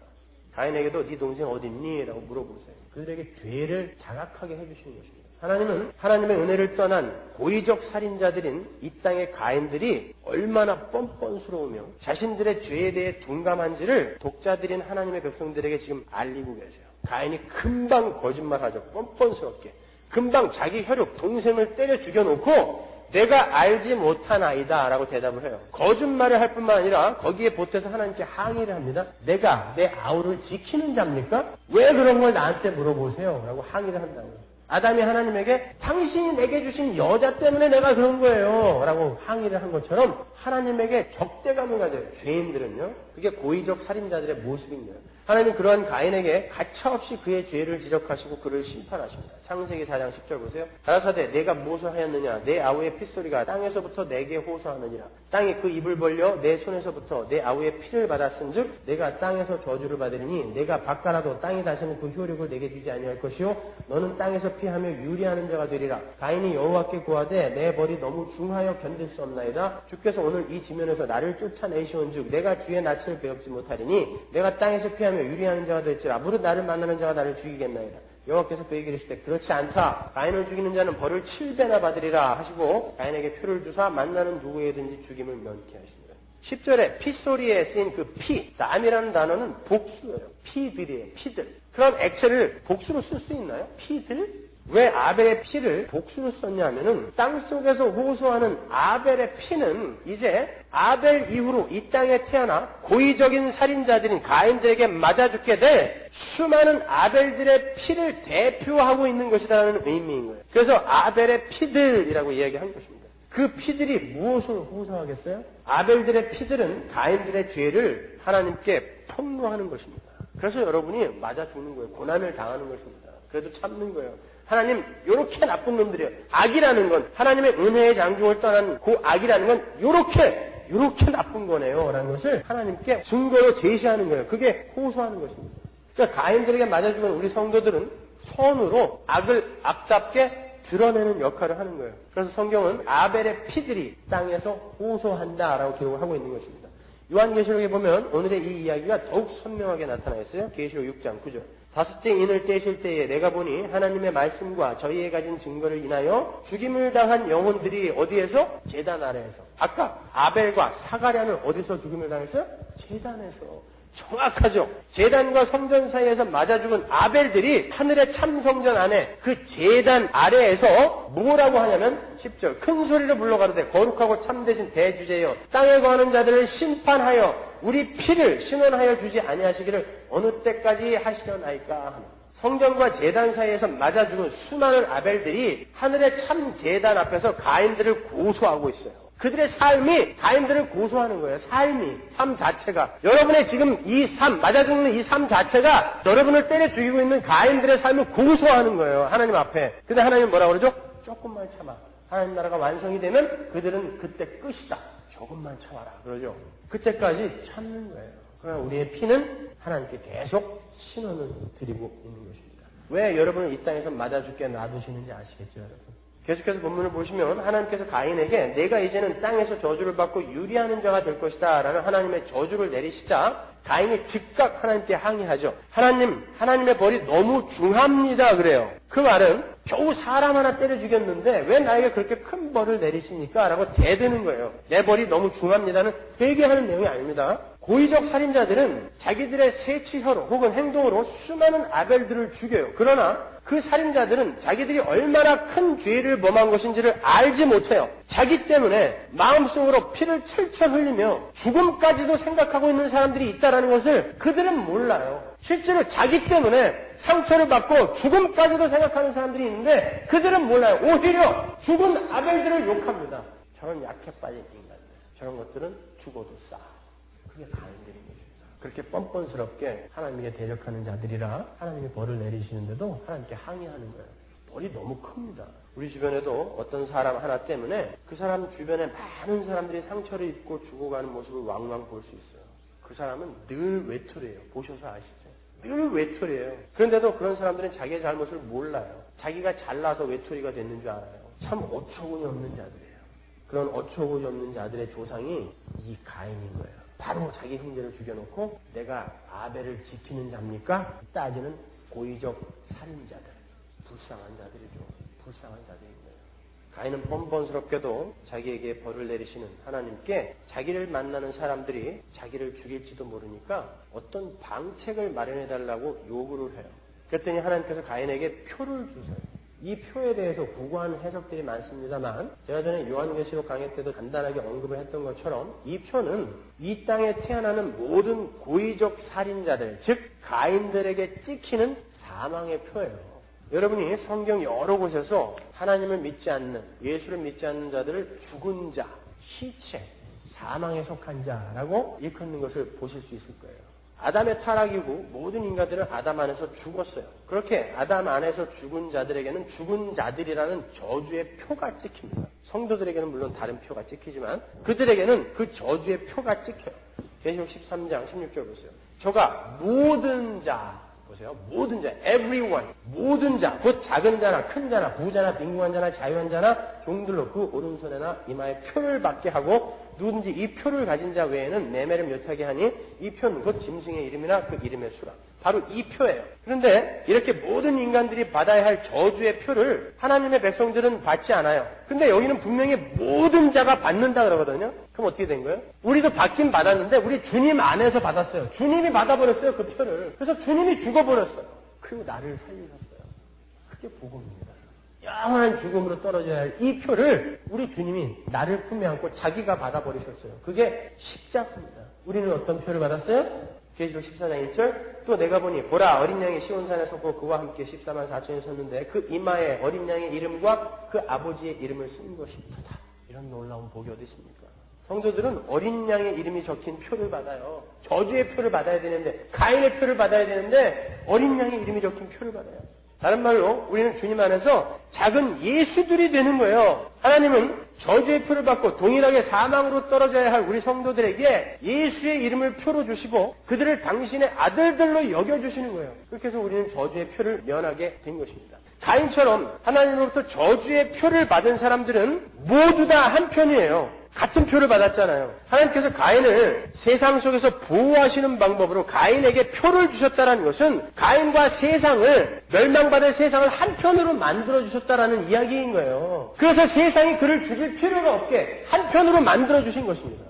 가인에게도 네 동생 어디 있니? 라고 물어보세요. 그들에게 죄를 자각하게 해주시는 것입니다. 하나님은 하나님의 은혜를 떠난 고의적 살인자들인 이 땅의 가인들이 얼마나 뻔뻔스러우며 자신들의 죄에 대해 둔감한지를 독자들인 하나님의 백성들에게 지금 알리고 계세요. 가인이 금방 거짓말하죠. 뻔뻔스럽게. 금방 자기 혈육, 동생을 때려 죽여놓고 내가 알지 못한 아이다 라고 대답을 해요. 거짓말을 할 뿐만 아니라 거기에 보태서 하나님께 항의를 합니다. 내가 내 아우를 지키는 자입니까? 왜 그런 걸 나한테 물어보세요? 라고 항의를 한다고요. 아담이 하나님에게 당신이 내게 주신 여자 때문에 내가 그런 거예요 라고 항의를 한 것처럼 하나님에게 적대감을 가져요. 죄인들은요. 그게 고의적 살인자들의 모습인 거예요. 하나님은 그러한 가인에게 가차없이 그의 죄를 지적하시고 그를 심판하십니다. 창세기 4장 10절 보세요. 가라사대 내가 무엇을 하였느냐 내 아우의 핏소리가 땅에서부터 내게 호소하느니라. 땅이 그 입을 벌려 내 손에서부터 내 아우의 피를 받았은즉 내가 땅에서 저주를 받으리니 내가 바꿔라도 땅이 다시는 그 효력을 내게 주지 아니할 것이요 너는 땅에서 피하며 유리하는 자가 되리라. 가인이 여호와께 구하되 내 벌이 너무 중하여 견딜 수 없나이다. 주께서 오늘 이 지면에서 나를 쫓아내시온즉 내가 주의 낯을 배웁지 못하리니 내가 땅에서 피하며 유리하는 자가 될지라. 무릇 나를 만나는 자가 나를 죽이겠나이다. 여호와께서 그에게 이르시되 그렇지 않다. 가인을 죽이는 자는 벌을 7배나 받으리라 하시고 가인에게 표를 주사 만나는 누구에든지 죽임을 면케 하시니라. 10절에 핏소리에 쓰인 그 피, 땀이라는 단어는 복수예요. 피들이에요. 피들. 그럼 액체를 복수로 쓸 수 있나요? 피들? 왜 아벨의 피를 복수로 썼냐면은 땅속에서 호소하는 아벨의 피는 이제 아벨 이후로 이 땅에 태어나 고의적인 살인자들인 가인들에게 맞아 죽게 될 수많은 아벨들의 피를 대표하고 있는 것이라는 의미인 거예요. 그래서 아벨의 피들이라고 이야기한 것입니다. 그 피들이 무엇을 호소하겠어요? 아벨들의 피들은 가인들의 죄를 하나님께 폭로하는 것입니다. 그래서 여러분이 맞아 죽는 거예요. 고난을 당하는 것입니다. 그래도 참는 거예요. 하나님, 요렇게 나쁜 놈들이에요. 악이라는 건, 하나님의 은혜의 장중을 떠난 그 악이라는 건 요렇게 나쁜 거네요. 라는 것을 하나님께 증거로 제시하는 거예요. 그게 호소하는 것입니다. 그러니까 가인들에게 맞아 죽은 우리 성도들은 선으로 악을 악답게 드러내는 역할을 하는 거예요. 그래서 성경은 아벨의 피들이 땅에서 호소한다라고 기록을 하고 있는 것입니다. 요한계시록에 보면 오늘의 이 이야기가 더욱 선명하게 나타나 있어요. 계시록 6장 9절. 다섯째 인을 떼실 때에 내가 보니 하나님의 말씀과 저희에 가진 증거를 인하여 죽임을 당한 영혼들이 어디에서? 제단 아래에서. 아까 아벨과 사가랴는 어디서 죽임을 당했어요? 제단에서. 정확하죠. 제단과 성전 사이에서 맞아 죽은 아벨들이 하늘의 참성전 안에 그 제단 아래에서 뭐라고 하냐면 10절 큰 소리로 불러가로되 거룩하고 참되신 대주제여 땅에 거하는 자들을 심판하여 우리 피를 신원하여 주지 아니하시기를 어느 때까지 하시려나이까 하는. 성전과 제단 사이에서 맞아 죽은 수많은 아벨들이 하늘의 참 제단 앞에서 가인들을 고소하고 있어요. 그들의 삶이 가인들을 고소하는 거예요. 삶 자체가. 여러분의 지금 이 삶, 맞아 죽는 이 삶 자체가 여러분을 때려 죽이고 있는 가인들의 삶을 고소하는 거예요. 하나님 앞에. 근데 하나님은 뭐라고 그러죠? 조금만 참아. 하나님 나라가 완성이 되면 그들은 그때 끝이다. 조금만 참아라. 그러죠. 그때까지 참는 거예요. 그러나 우리의 피는 하나님께 계속 신원을 드리고 있는 것입니다. 왜 여러분을 이 땅에서 맞아 죽게 놔두시는지 아시겠죠, 여러분? 계속해서 본문을 보시면 하나님께서 가인에게 내가 이제는 땅에서 저주를 받고 유리하는 자가 될 것이다 라는 하나님의 저주를 내리시자 가인이 즉각 하나님께 항의하죠. 하나님의 벌이 너무 중합니다 그래요. 그 말은 겨우 사람 하나 때려 죽였는데 왜 나에게 그렇게 큰 벌을 내리십니까? 라고 대드는 거예요. 내 벌이 너무 중합니다는 회개하는 내용이 아닙니다. 고의적 살인자들은 자기들의 세치혀로 혹은 행동으로 수많은 아벨들을 죽여요. 그러나 그 살인자들은 자기들이 얼마나 큰 죄를 범한 것인지를 알지 못해요. 자기 때문에 마음속으로 피를 철철 흘리며 죽음까지도 생각하고 있는 사람들이 있다는 것을 그들은 몰라요. 실제로 자기 때문에 상처를 받고 죽음까지도 생각하는 사람들이 있는데 그들은 몰라요. 오히려 죽은 아벨들을 욕합니다. 저런 약해 빠진 인간들. 저런 것들은 죽어도 싸. 그게 가인들인 것입니다. 그렇게 뻔뻔스럽게 하나님에게 대적하는 자들이라 하나님이 벌을 내리시는데도 하나님께 항의하는 거예요. 벌이 너무 큽니다. 우리 주변에도 어떤 사람 하나 때문에 그 사람 주변에 많은 사람들이 상처를 입고 죽어가는 모습을 왕왕 볼 수 있어요. 그 사람은 늘 외톨이에요. 보셔서 아시죠? 늘 외톨이에요. 그런데도 그런 사람들은 자기의 잘못을 몰라요. 자기가 잘나서 외톨이가 됐는 줄 알아요. 참 어처구니 없는 자들이에요. 그런 어처구니 없는 자들의 조상이 이 가인인 거예요. 바로 자기 형제를 죽여놓고 내가 아벨을 지키는 자입니까? 따지는 고의적 살인자들. 불쌍한 자들이죠. 불쌍한 자들인 거예요. 가인은 뻔뻔스럽게도 자기에게 벌을 내리시는 하나님께 자기를 만나는 사람들이 자기를 죽일지도 모르니까 어떤 방책을 마련해달라고 요구를 해요. 그랬더니 하나님께서 가인에게 표를 주세요. 이 표에 대해서 구구한 해석들이 많습니다만 제가 전에 요한계시록 강의 때도 간단하게 언급을 했던 것처럼 이 표는 이 땅에 태어나는 모든 고의적 살인자들, 즉 가인들에게 찍히는 사망의 표예요. 여러분이 성경 여러 곳에서 하나님을 믿지 않는, 예수를 믿지 않는 자들을 죽은 자, 시체, 사망에 속한 자라고 일컫는 것을 보실 수 있을 거예요. 아담의 타락이고 모든 인간들은 아담 안에서 죽었어요. 그렇게 아담 안에서 죽은 자들에게는 죽은 자들이라는 저주의 표가 찍힙니다. 성도들에게는 물론 다른 표가 찍히지만 그들에게는 그 저주의 표가 찍혀요. 계시록 13장 16절 보세요. 저가 모든 자, 보세요. 모든 자, everyone, 모든 자, 곧 작은 자나 큰 자나 부자나 빈곤한 자나 자유한 자나 종들로 그 오른손에나 이마에 표를 받게 하고 누구든지 이 표를 가진 자 외에는 매매를 못하게 하니 이 표는 곧 짐승의 이름이나 그 이름의 수라. 바로 이 표예요. 그런데 이렇게 모든 인간들이 받아야 할 저주의 표를 하나님의 백성들은 받지 않아요. 근데 여기는 분명히 모든 자가 받는다 그러거든요. 그럼 어떻게 된 거예요? 우리도 받긴 받았는데 우리 주님 안에서 받았어요. 주님이 받아버렸어요, 그 표를. 그래서 주님이 죽어버렸어요. 그리고 나를 살리셨어요. 그게 복음입니다. 영원한 죽음으로 떨어져야 할 이 표를 우리 주님이 나를 품에 안고 자기가 받아버리셨어요. 그게 십자가입니다. 우리는 어떤 표를 받았어요? 계시록 14장 1절. 또 내가 보니 보라 어린 양이 시온산에 섰고 그와 함께 14만 4천이 섰는데 그 이마에 어린 양의 이름과 그 아버지의 이름을 쓴 것이다. 이런 놀라운 복이 어디 있습니까? 성도들은 어린 양의 이름이 적힌 표를 받아요. 저주의 표를 받아야 되는데, 가인의 표를 받아야 되는데 어린 양의 이름이 적힌 표를 받아요. 다른 말로 우리는 주님 안에서 작은 예수들이 되는 거예요. 하나님은 저주의 표를 받고 동일하게 사망으로 떨어져야 할 우리 성도들에게 예수의 이름을 표로 주시고 그들을 당신의 아들들로 여겨주시는 거예요. 그렇게 해서 우리는 저주의 표를 면하게 된 것입니다. 가인처럼 하나님으로부터 저주의 표를 받은 사람들은 모두 다 한 편이에요. 같은 표를 받았잖아요. 하나님께서 가인을 세상 속에서 보호하시는 방법으로 가인에게 표를 주셨다는 것은 가인과 세상을, 멸망받을 세상을 한편으로 만들어주셨다라는 이야기인 거예요. 그래서 세상이 그를 죽일 필요가 없게 한편으로 만들어주신 것입니다.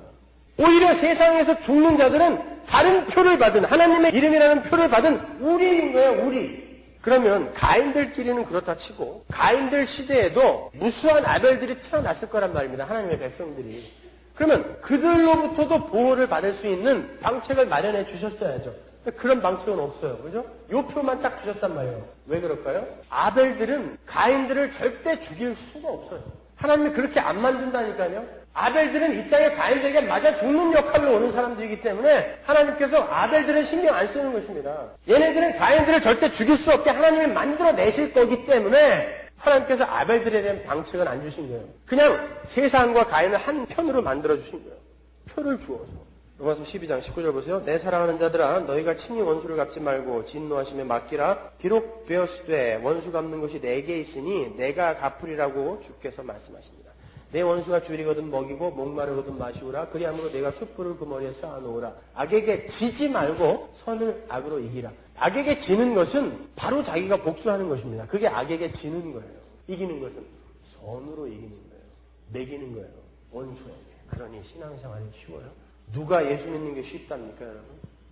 오히려 세상에서 죽는 자들은 다른 표를 받은, 하나님의 이름이라는 표를 받은 우리인 거예요, 우리. 그러면 가인들끼리는 그렇다 치고 가인들 시대에도 무수한 아벨들이 태어났을 거란 말입니다. 하나님의 백성들이. 그러면 그들로부터도 보호를 받을 수 있는 방책을 마련해 주셨어야죠. 그런 방책은 없어요. 그죠? 요 표만 딱 주셨단 말이에요. 왜 그럴까요? 아벨들은 가인들을 절대 죽일 수가 없어요. 하나님이 그렇게 안 만든다니까요. 아벨들은 이 땅에 가인들에게 맞아 죽는 역할로 오는 사람들이기 때문에 하나님께서 아벨들은 신경 안 쓰는 것입니다. 얘네들은 가인들을 절대 죽일 수 없게 하나님이 만들어내실 거기 때문에 하나님께서 아벨들에 대한 방책은 안 주신 거예요. 그냥 세상과 가인을 한 편으로 만들어주신 거예요. 표를 주어서. 로마서 12장 19절 보세요. 내 사랑하는 자들아 너희가 친히 원수를 갚지 말고 진노하심에 맡기라. 비록 되었으되 원수 갚는 것이 내게 있으니 내가 갚으리라고 주께서 말씀하십니다. 내 원수가 줄이거든 먹이고 목마르거든 마시우라. 그리함으로 내가 숯불을 그 머리에 쌓아놓으라. 악에게 지지 말고 선을 악으로 이기라. 악에게 지는 것은 바로 자기가 복수하는 것입니다. 그게 악에게 지는 거예요. 이기는 것은 선으로 이기는 거예요. 매기는 거예요. 원수에게. 그러니 신앙생활이 쉬워요? 누가 예수 믿는 게 쉽답니까, 여러분?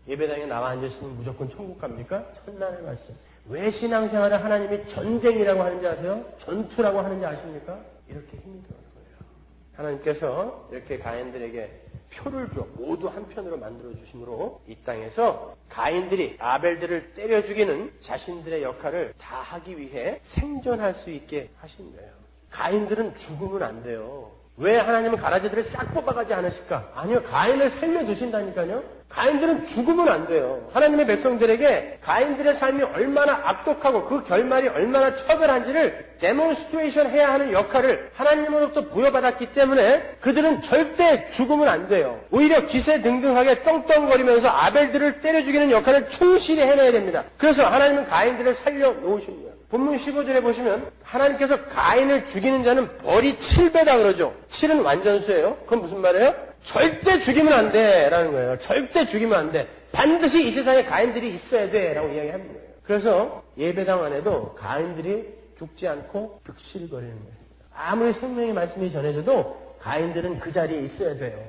예배당에 나와 앉으시면 무조건 천국 갑니까? 천만의 말씀. 왜 신앙생활을 하나님이 전쟁이라고 하는지 아세요? 전투라고 하는지 아십니까? 이렇게 힘이 들어요. 하나님께서 이렇게 가인들에게 표를 주어 모두 한편으로 만들어 주심으로 이 땅에서 가인들이 아벨들을 때려 죽이는 자신들의 역할을 다 하기 위해 생존할 수 있게 하신 거예요. 가인들은 죽으면 안 돼요. 왜 하나님은 가라지들을 싹 뽑아가지 않으실까? 아니요, 가인을 살려두신다니까요. 가인들은 죽으면 안 돼요. 하나님의 백성들에게 가인들의 삶이 얼마나 악독하고 그 결말이 얼마나 처절한지를 데몬스트레이션 해야 하는 역할을 하나님으로부터 부여받았기 때문에 그들은 절대 죽으면 안 돼요. 오히려 기세등등하게 떵떵거리면서 아벨들을 때려 죽이는 역할을 충실히 해내야 됩니다. 그래서 하나님은 가인들을 살려놓으십니다. 본문 15절에 보시면 하나님께서 가인을 죽이는 자는 벌이 7배다 그러죠. 7은 완전수예요. 그건 무슨 말이에요? 절대 죽이면 안 돼 라는 거예요. 절대 죽이면 안 돼. 반드시 이 세상에 가인들이 있어야 돼 라고 이야기하는 거예요. 그래서 예배당 안에도 가인들이 죽지 않고 득실거리는 거예요. 아무리 생명의 말씀이 전해져도 가인들은 그 자리에 있어야 돼요.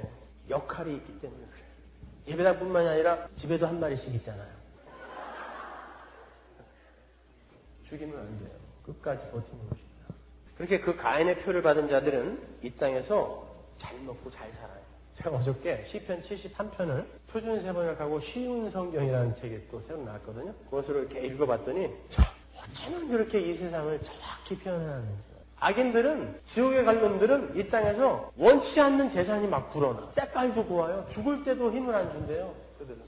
역할이 있기 때문에 그래요. 예배당뿐만이 아니라 집에도 한 마리씩 있잖아요. 죽이면 안 돼요. 끝까지 버티는 것입니다. 그렇게 그 가인의 표를 받은 자들은 이 땅에서 잘 먹고 잘 살아요. 제가 어저께 시편 73편을 표준 세번역하고 쉬운 성경이라는 책이 또 새로 나왔거든요. 그것을 이렇게 읽어봤더니 어쩌면 그렇게 이 세상을 정확히 표현하는지. 악인들은, 지옥에 갈 놈들은 이 땅에서 원치 않는 재산이 막 불어나. 때깔도 고와요. 죽을 때도 힘을 안 준대요. 그들은.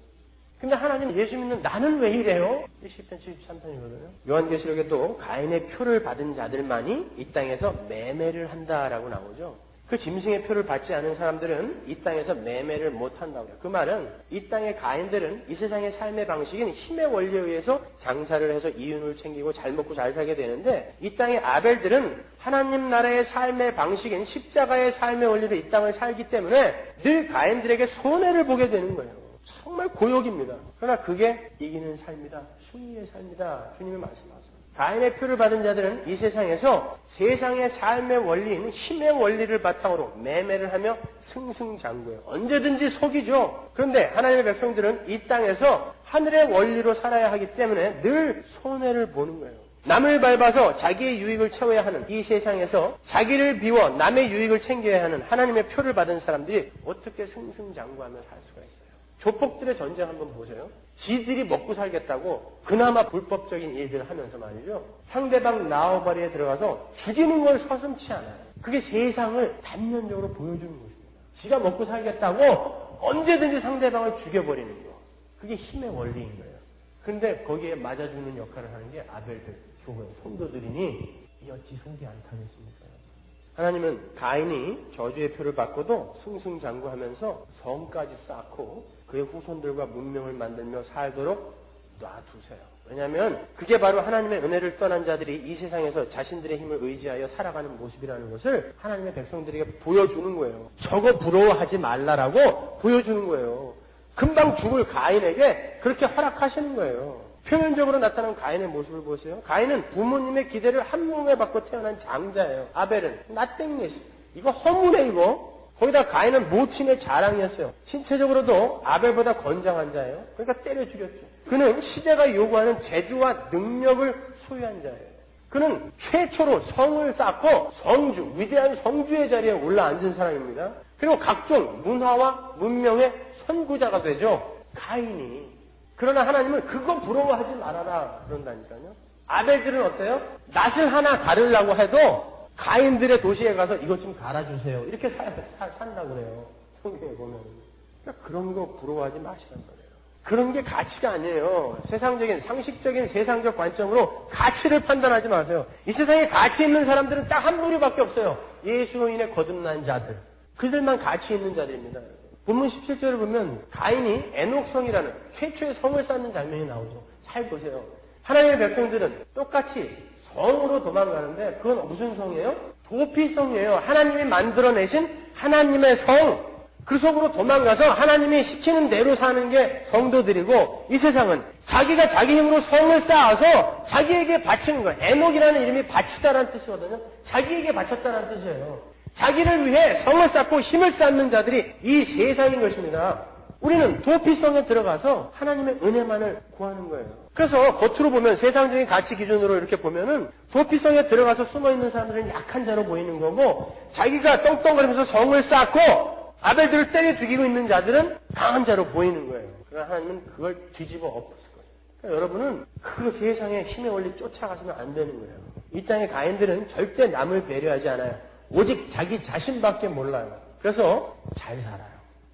근데 하나님 예수 믿는 나는 왜 이래요? 10편 73편이거든요. 요한계시록에도 가인의 표를 받은 자들만이 이 땅에서 매매를 한다라고 나오죠. 그 짐승의 표를 받지 않은 사람들은 이 땅에서 매매를 못한다고 해요. 그 말은 이 땅의 가인들은 이 세상의 삶의 방식인 힘의 원리에 의해서 장사를 해서 이윤을 챙기고 잘 먹고 잘 살게 되는데 이 땅의 아벨들은 하나님 나라의 삶의 방식인 십자가의 삶의 원리로 이 땅을 살기 때문에 늘 가인들에게 손해를 보게 되는 거예요. 정말 고역입니다. 그러나 그게 이기는 삶이다. 승리의 삶이다. 주님이 말씀하세요. 가인의 표를 받은 자들은 이 세상에서 세상의 삶의 원리인 힘의 원리를 바탕으로 매매를 하며 승승장구해요. 언제든지 속이죠. 그런데 하나님의 백성들은 이 땅에서 하늘의 원리로 살아야 하기 때문에 늘 손해를 보는 거예요. 남을 밟아서 자기의 유익을 채워야 하는 이 세상에서 자기를 비워 남의 유익을 챙겨야 하는 하나님의 표를 받은 사람들이 어떻게 승승장구하며 살 수가 있어요. 조폭들의 전쟁 한번 보세요. 지들이 먹고 살겠다고 그나마 불법적인 일들을 하면서 말이죠. 상대방 나와바리에 들어가서 죽이는 걸 서슴지 않아요. 그게 세상을 단면적으로 보여주는 것입니다. 지가 먹고 살겠다고 언제든지 상대방을 죽여버리는 거. 그게 힘의 원리인 거예요. 그런데 거기에 맞아 죽는 역할을 하는 게 아벨들, 교회, 성도들이니 이 어찌 속이 안 타겠습니까? 하나님은 가인이 저주의 표를 받고도 승승장구하면서 성까지 쌓고 그의 후손들과 문명을 만들며 살도록 놔두세요. 왜냐하면 그게 바로 하나님의 은혜를 떠난 자들이 이 세상에서 자신들의 힘을 의지하여 살아가는 모습이라는 것을 하나님의 백성들에게 보여주는 거예요. 저거 부러워하지 말라라고 보여주는 거예요. 금방 죽을 가인에게 그렇게 허락하시는 거예요. 표면적으로 나타난 가인의 모습을 보세요. 가인은 부모님의 기대를 한 몸에 받고 태어난 장자예요. 아벨은 nothingness. 이거 허무네 이거. 거기다 가인은 모친의 자랑이었어요. 신체적으로도 아벨보다 건장한 자예요. 그러니까 때려 죽였죠. 그는 시대가 요구하는 재주와 능력을 소유한 자예요. 그는 최초로 성을 쌓고 성주, 위대한 성주의 자리에 올라앉은 사람입니다. 그리고 각종 문화와 문명의 선구자가 되죠. 가인이. 그러나 하나님은 그거 부러워하지 말아라 그런다니까요. 아벨들은 어때요? 낫을 하나 가르려고 해도 가인들의 도시에 가서 이것 좀 갈아주세요. 이렇게 산다고 그래요. 성경에 보면. 그러니까 그런 거 부러워하지 마시란 거예요. 그런 게 가치가 아니에요. 세상적인, 상식적인, 세상적 관점으로 가치를 판단하지 마세요. 이 세상에 가치 있는 사람들은 딱 한 부류밖에 없어요. 예수로 인해 거듭난 자들. 그들만 가치 있는 자들입니다. 본문 17절을 보면 가인이 에녹성이라는 최초의 성을 쌓는 장면이 나오죠. 잘 보세요. 하나님의 백성들은 똑같이 성으로 도망가는데 그건 무슨 성이에요? 도피성이에요. 하나님이 만들어내신 하나님의 성. 그 속으로 도망가서 하나님이 시키는 대로 사는 게 성도들이고 이 세상은 자기가 자기 힘으로 성을 쌓아서 자기에게 바치는 거예요. 에녹이라는 이름이 바치다라는 뜻이거든요. 자기에게 바쳤다는 뜻이에요. 자기를 위해 성을 쌓고 힘을 쌓는 자들이 이 세상인 것입니다. 우리는 도피성에 들어가서 하나님의 은혜만을 구하는 거예요. 그래서 겉으로 보면 세상적인 가치 기준으로 이렇게 보면은 도피성에 들어가서 숨어있는 사람들은 약한 자로 보이는 거고 자기가 떵떵거리면서 성을 쌓고 아벨들을 때려 죽이고 있는 자들은 강한 자로 보이는 거예요. 그러나 하나님은 그걸 뒤집어 엎었을 거예요. 그러니까 여러분은 그 세상의 힘의 원리 쫓아가시면 안 되는 거예요. 이 땅의 가인들은 절대 남을 배려하지 않아요. 오직 자기 자신밖에 몰라요. 그래서 잘 살아요.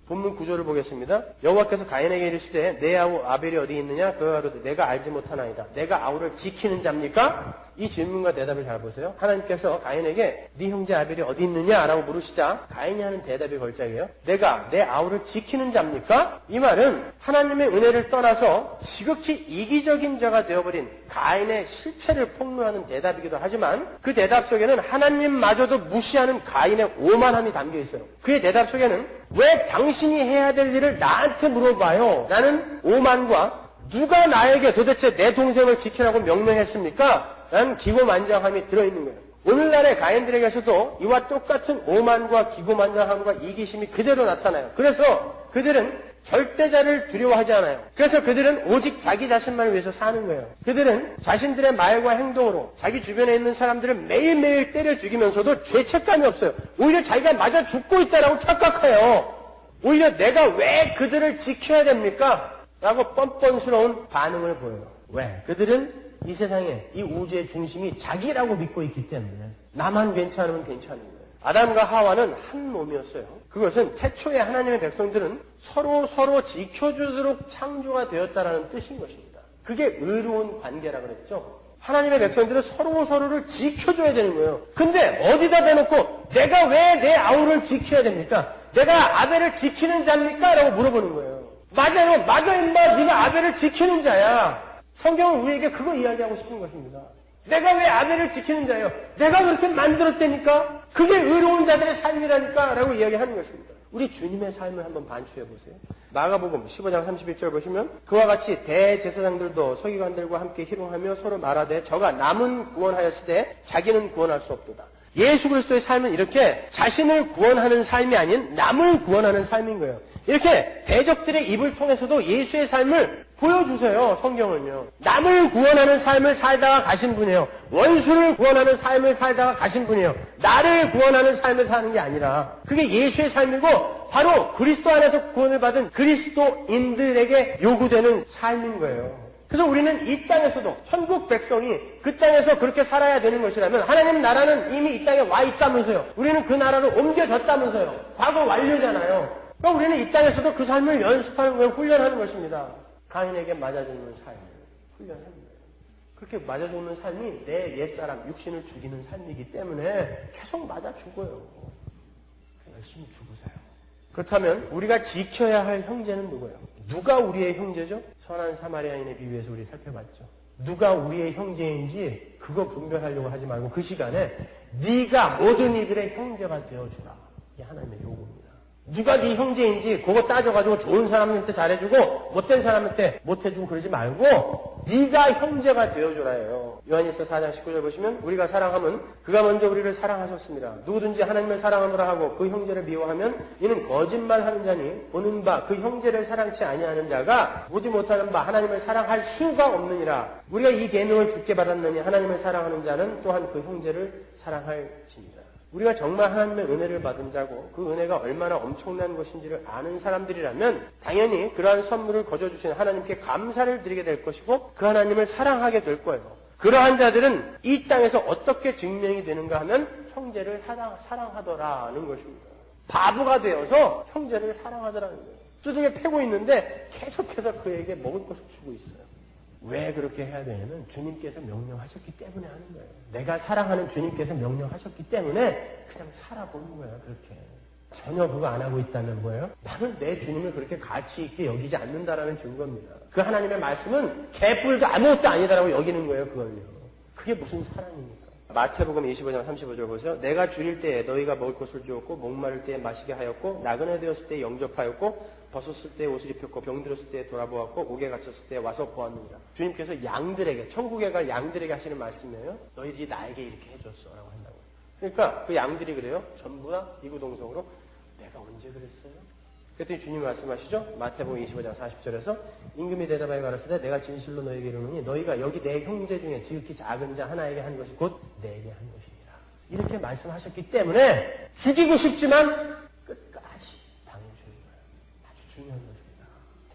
본문 구조를 보겠습니다. 여호와께서 가인에게 이르시되 내 아우 아벨이 어디 있느냐? 그가 가로되 내가 알지 못하나이다. 내가 아우를 지키는 자입니까? 이 질문과 대답을 잘 보세요. 하나님께서 가인에게 네 형제 아벨이 어디 있느냐? 라고 물으시자 가인이 하는 대답이 걸작이에요. 내가 내 아우를 지키는 자입니까? 이 말은 하나님의 은혜를 떠나서 지극히 이기적인 자가 되어버린 가인의 실체를 폭로하는 대답이기도 하지만 그 대답 속에는 하나님마저도 무시하는 가인의 오만함이 담겨 있어요. 그의 대답 속에는 왜 당신이 해야 될 일을 나한테 물어봐요? 라는 오만과 누가 나에게 도대체 내 동생을 지키라고 명령했습니까? 라는 기고만장함이 들어있는 거예요. 오늘날의 가인들에게서도 이와 똑같은 오만과 기고만장함과 이기심이 그대로 나타나요. 그래서 그들은 절대자를 두려워하지 않아요. 그래서 그들은 오직 자기 자신만을 위해서 사는 거예요. 그들은 자신들의 말과 행동으로 자기 주변에 있는 사람들을 매일매일 때려 죽이면서도 죄책감이 없어요. 오히려 자기가 맞아 죽고 있다라고 착각해요. 오히려 내가 왜 그들을 지켜야 됩니까? 라고 뻔뻔스러운 반응을 보여요. 왜? 그들은 이 세상에 이 우주의 중심이 자기라고 믿고 있기 때문에 나만 괜찮으면 괜찮은 거예요. 아담과 하와는 한 몸이었어요. 그것은 태초에 하나님의 백성들은 서로 지켜주도록 창조가 되었다라는 뜻인 것입니다. 그게 의로운 관계라 그랬죠. 하나님의 백성들은 서로를 지켜줘야 되는 거예요. 근데 어디다 대놓고 내가 왜 내 아우를 지켜야 됩니까? 내가 아벨을 지키는 자입니까? 라고 물어보는 거예요. 맞아요. 맞아 임마. 네가 아벨을 지키는 자야. 성경은 우리에게 그거 이야기하고 싶은 것입니다. 내가 왜 아벨을 지키는 자예요? 내가 그렇게 만들었다니까? 그게 의로운 자들의 삶이라니까? 라고 이야기하는 것입니다. 우리 주님의 삶을 한번 반추해 보세요. 마가복음 15장 31절 보시면 그와 같이 대제사장들도 서기관들과 함께 희롱하며 서로 말하되 저가 남은 구원하였으되 자기는 구원할 수 없도다. 예수 그리스도의 삶은 이렇게 자신을 구원하는 삶이 아닌 남을 구원하는 삶인 거예요. 이렇게 대적들의 입을 통해서도 예수의 삶을 보여주세요. 성경은요. 남을 구원하는 삶을 살다가 가신 분이에요. 원수를 구원하는 삶을 살다가 가신 분이에요. 나를 구원하는 삶을 사는 게 아니라 그게 예수의 삶이고 바로 그리스도 안에서 구원을 받은 그리스도인들에게 요구되는 삶인 거예요. 그래서 우리는 이 땅에서도 천국 백성이 그 땅에서 그렇게 살아야 되는 것이라면 하나님 나라는 이미 이 땅에 와 있다면서요. 우리는 그 나라로 옮겨졌다면서요. 과거 완료잖아요. 그러니까 우리는 이 땅에서도 그 삶을 연습하는 거예요. 훈련하는 것입니다. 가인에게 맞아 죽는 삶을 훈련하는 거예요. 그렇게 맞아 죽는 삶이 내 옛사람, 육신을 죽이는 삶이기 때문에 계속 맞아 죽어요. 열심히 죽으세요. 그렇다면 우리가 지켜야 할 형제는 누구예요? 누가 우리의 형제죠? 선한 사마리아인의 비유에서 우리 살펴봤죠. 누가 우리의 형제인지 그거 분별하려고 하지 말고 그 시간에 네가 모든 이들의 형제가 되어주라. 이게 하나님의 요구입니다. 누가 네 형제인지 그거 따져가지고 좋은 사람한테 잘해주고 못된 사람한테 못해주고 그러지 말고 네가 형제가 되어주라예요. 요한일서 4장 19절 보시면 우리가 사랑하면 그가 먼저 우리를 사랑하셨습니다. 누구든지 하나님을 사랑하노라 하고 그 형제를 미워하면 이는 거짓말하는 자니 보는 바 그 형제를 사랑치 아니하는 자가 보지 못하는 바 하나님을 사랑할 수가 없느니라. 우리가 이 계명을 주께 받았느니 하나님을 사랑하는 자는 또한 그 형제를 사랑할지니라. 우리가 정말 하나님의 은혜를 받은 자고 그 은혜가 얼마나 엄청난 것인지를 아는 사람들이라면 당연히 그러한 선물을 거저주신 하나님께 감사를 드리게 될 것이고 그 하나님을 사랑하게 될 거예요. 그러한 자들은 이 땅에서 어떻게 증명이 되는가 하면 형제를 사랑하더라는 것입니다. 바보가 되어서 형제를 사랑하더라는 거예요. 두둥에 패고 있는데 계속해서 그에게 먹을 것을 주고 있어요. 왜 그렇게 해야 되냐면 주님께서 명령하셨기 때문에 하는 거예요. 내가 사랑하는 주님께서 명령하셨기 때문에 그냥 살아보는 거예요. 그렇게. 전혀 그거 안 하고 있다면 뭐예요? 나는 내 주님을 그렇게 가치 있게 여기지 않는다라는 증거입니다. 그 하나님의 말씀은 개뿔도 아무것도 아니다라고 여기는 거예요. 그걸요. 그게 무슨 사랑입니까? 마태복음 25장 35절 보세요. 내가 줄일 때에 너희가 먹을 것을 주었고 목마를 때에 마시게 하였고 나그네 되었을 때에 영접하였고 벗었을 때 옷을 입혔고 병들었을 때에 돌아보았고 옥에 갇혔을 때에 와서 보았느니라. 주님께서 양들에게 천국에 갈 양들에게 하시는 말씀이에요. 너희들이 나에게 이렇게 해줬어 라고 한다고. 그러니까 그 양들이 그래요. 전부 다 이구동성으로 내가 언제 그랬어요? 그랬더니 주님 말씀하시죠. 마태복음 25장 40절에서 임금이 대답하여 가라사대 내가 진실로 너희에게 이르노니 너희가 여기 내 형제 중에 지극히 작은 자 하나에게 한 것이 곧 내게 한 것이니라. 이렇게 말씀하셨기 때문에 죽이고 싶지만 끝까지 당해주는 거예요. 아주 중요한 것입니다.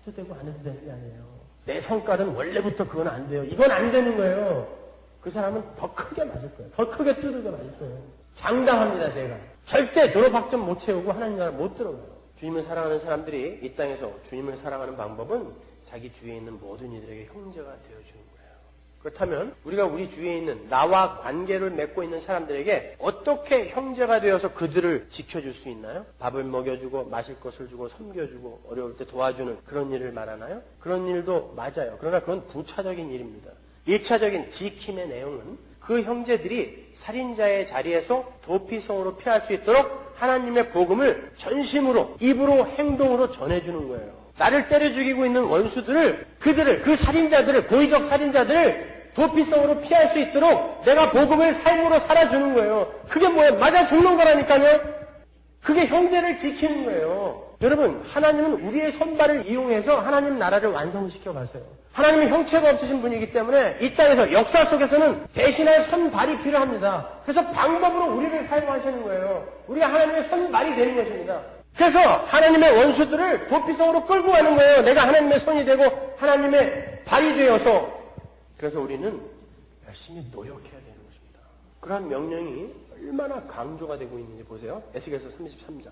해도 되고 안 해도 되는 게 아니에요. 내 성깔은 원래부터 그건 안 돼요. 이건 안 되는 거예요. 그 사람은 더 크게 맞을 거예요. 더 크게 두들겨 맞을 거예요. 장담합니다. 제가. 절대 졸업학점 못 채우고 하나님 나라 못 들어가요. 주님을 사랑하는 사람들이 이 땅에서 주님을 사랑하는 방법은 자기 주위에 있는 모든 이들에게 형제가 되어주는 거예요. 그렇다면 우리가 우리 주위에 있는 나와 관계를 맺고 있는 사람들에게 어떻게 형제가 되어서 그들을 지켜줄 수 있나요? 밥을 먹여주고 마실 것을 주고 섬겨주고 어려울 때 도와주는 그런 일을 말하나요? 그런 일도 맞아요. 그러나 그건 부차적인 일입니다. 1차적인 지킴의 내용은 그 형제들이 살인자의 자리에서 도피성으로 피할 수 있도록 하나님의 복음을 전심으로 입으로 행동으로 전해주는 거예요. 나를 때려 죽이고 있는 원수들을 그 살인자들을 고의적 살인자들을 도피성으로 피할 수 있도록 내가 복음을 삶으로 살아주는 거예요. 그게 뭐예요? 맞아 죽는 거라니까요. 그게 형제를 지키는 거예요. 여러분 하나님은 우리의 손발을 이용해서 하나님 나라를 완성시켜 가세요. 하나님은 형체가 없으신 분이기 때문에 이 땅에서 역사 속에서는 대신할 손발이 필요합니다. 그래서 방법으로 우리를 사용하시는 거예요. 우리가 하나님의 손발이 되는 것입니다. 그래서 하나님의 원수들을 도피성으로 끌고 가는 거예요. 내가 하나님의 손이 되고 하나님의 발이 되어서. 그래서 우리는 열심히 노력해야 되는 것입니다. 그러한 명령이 얼마나 강조가 되고 있는지 보세요. 에스겔서 33장.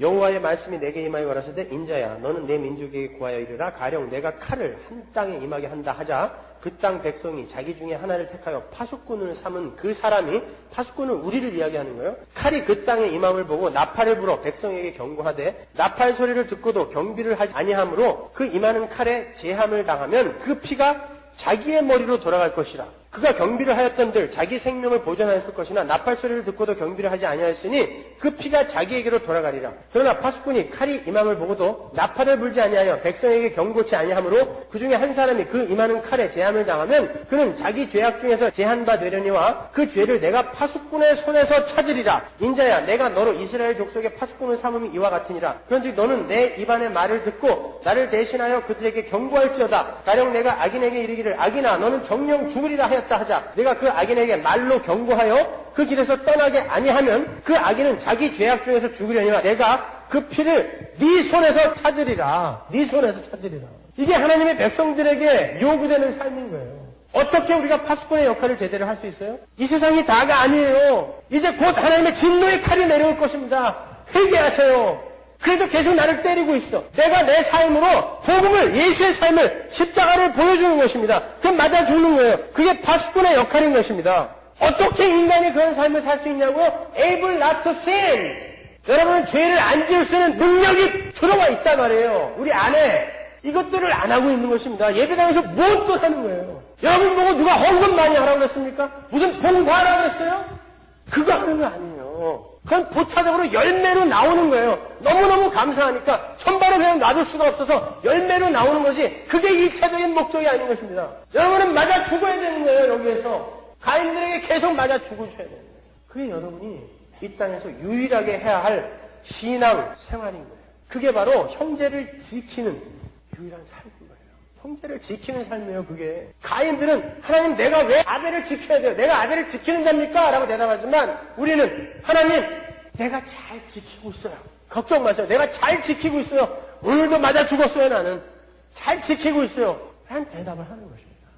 여호와의 말씀이 내게 임하여 가라사대 인자야 너는 내 민족에게 구하여 이르라 가령 내가 칼을 한 땅에 임하게 한다 하자 그 땅 백성이 자기 중에 하나를 택하여 파수꾼을 삼은 그 사람이 파수꾼은 우리를 이야기하는 거예요. 칼이 그 땅에 임함을 보고 나팔을 불어 백성에게 경고하되 나팔 소리를 듣고도 경비를 하지 아니하므로 그 임하는 칼에 제함을 당하면 그 피가 자기의 머리로 돌아갈 것이라. 그가 경비를 하였던들 자기 생명을 보존하였을 것이나 나팔 소리를 듣고도 경비를 하지 아니하였으니 그 피가 자기에게로 돌아가리라. 그러나 파수꾼이 칼이 임함을 보고도 나팔을 불지 아니하여 백성에게 경고치 아니하므로 그 중에 한 사람이 그 임하는 칼에 제함을 당하면 그는 자기 죄악 중에서 제한 바 되려니와 그 죄를 내가 파수꾼의 손에서 찾으리라. 인자야 내가 너로 이스라엘 족속의 파수꾼을 삼음이 이와 같으니라. 그런즉 너는 내 입안의 말을 듣고 나를 대신하여 그들에게 경고할지어다. 가령 내가 악인에게 이르기를 악인아 너는 정령 죽으리라 하였다 하자. 내가 그 악인에게 말로 경고하여 그 길에서 떠나게 아니하면 그 악인은 자기 죄악 중에서 죽으려니와 내가 그 피를 네 손에서 찾으리라. 네 손에서 찾으리라. 이게 하나님의 백성들에게 요구되는 삶인 거예요. 어떻게 우리가 파수꾼의 역할을 제대로 할 수 있어요? 이 세상이 다가 아니에요. 이제 곧 하나님의 진노의 칼이 내려올 것입니다. 회개하세요. 그래도 계속 나를 때리고 있어. 내가 내 삶으로 복음을, 예수의 삶을, 십자가를 보여주는 것입니다. 그럼 맞아 죽는 거예요. 그게 파수꾼의 역할인 것입니다. 어떻게 인간이 그런 삶을 살 수 있냐고요? Able not to sin. 여러분은 죄를 안 지을 수 있는 능력이 들어와 있단 말이에요. 우리 안에 이것들을 안 하고 있는 것입니다. 예배당에서 무엇도 하는 거예요. 여러분 보고 누가 헌금 많이 하라고 그랬습니까? 무슨 봉사하라고 그랬어요? 그거 하는 거 아니에요. 그건 보차적으로 열매로 나오는 거예요. 너무너무 감사하니까 손발을 그냥 놔둘 수가 없어서 열매로 나오는 것이 그게 1차적인 목적이 아닌 것입니다. 여러분은 맞아 죽어야 되는 거예요. 여기에서. 가인들에게 계속 맞아 죽어줘야 되는 거예요. 그게 여러분이 이 땅에서 유일하게 해야 할 신앙 생활인 거예요. 그게 바로 형제를 지키는 유일한 삶인 거예요. 형제를 지키는 삶이에요. 그게. 가인들은 하나님 내가 왜 아벨을 지켜야 돼요? 내가 아벨을 지키는 겁니까? 라고 대답하지만 우리는 하나님 내가 잘 지키고 있어요. 걱정 마세요. 내가 잘 지키고 있어요. 오늘도 맞아 죽었어요. 나는 잘 지키고 있어요. 라는 대답을 하는 것입니다.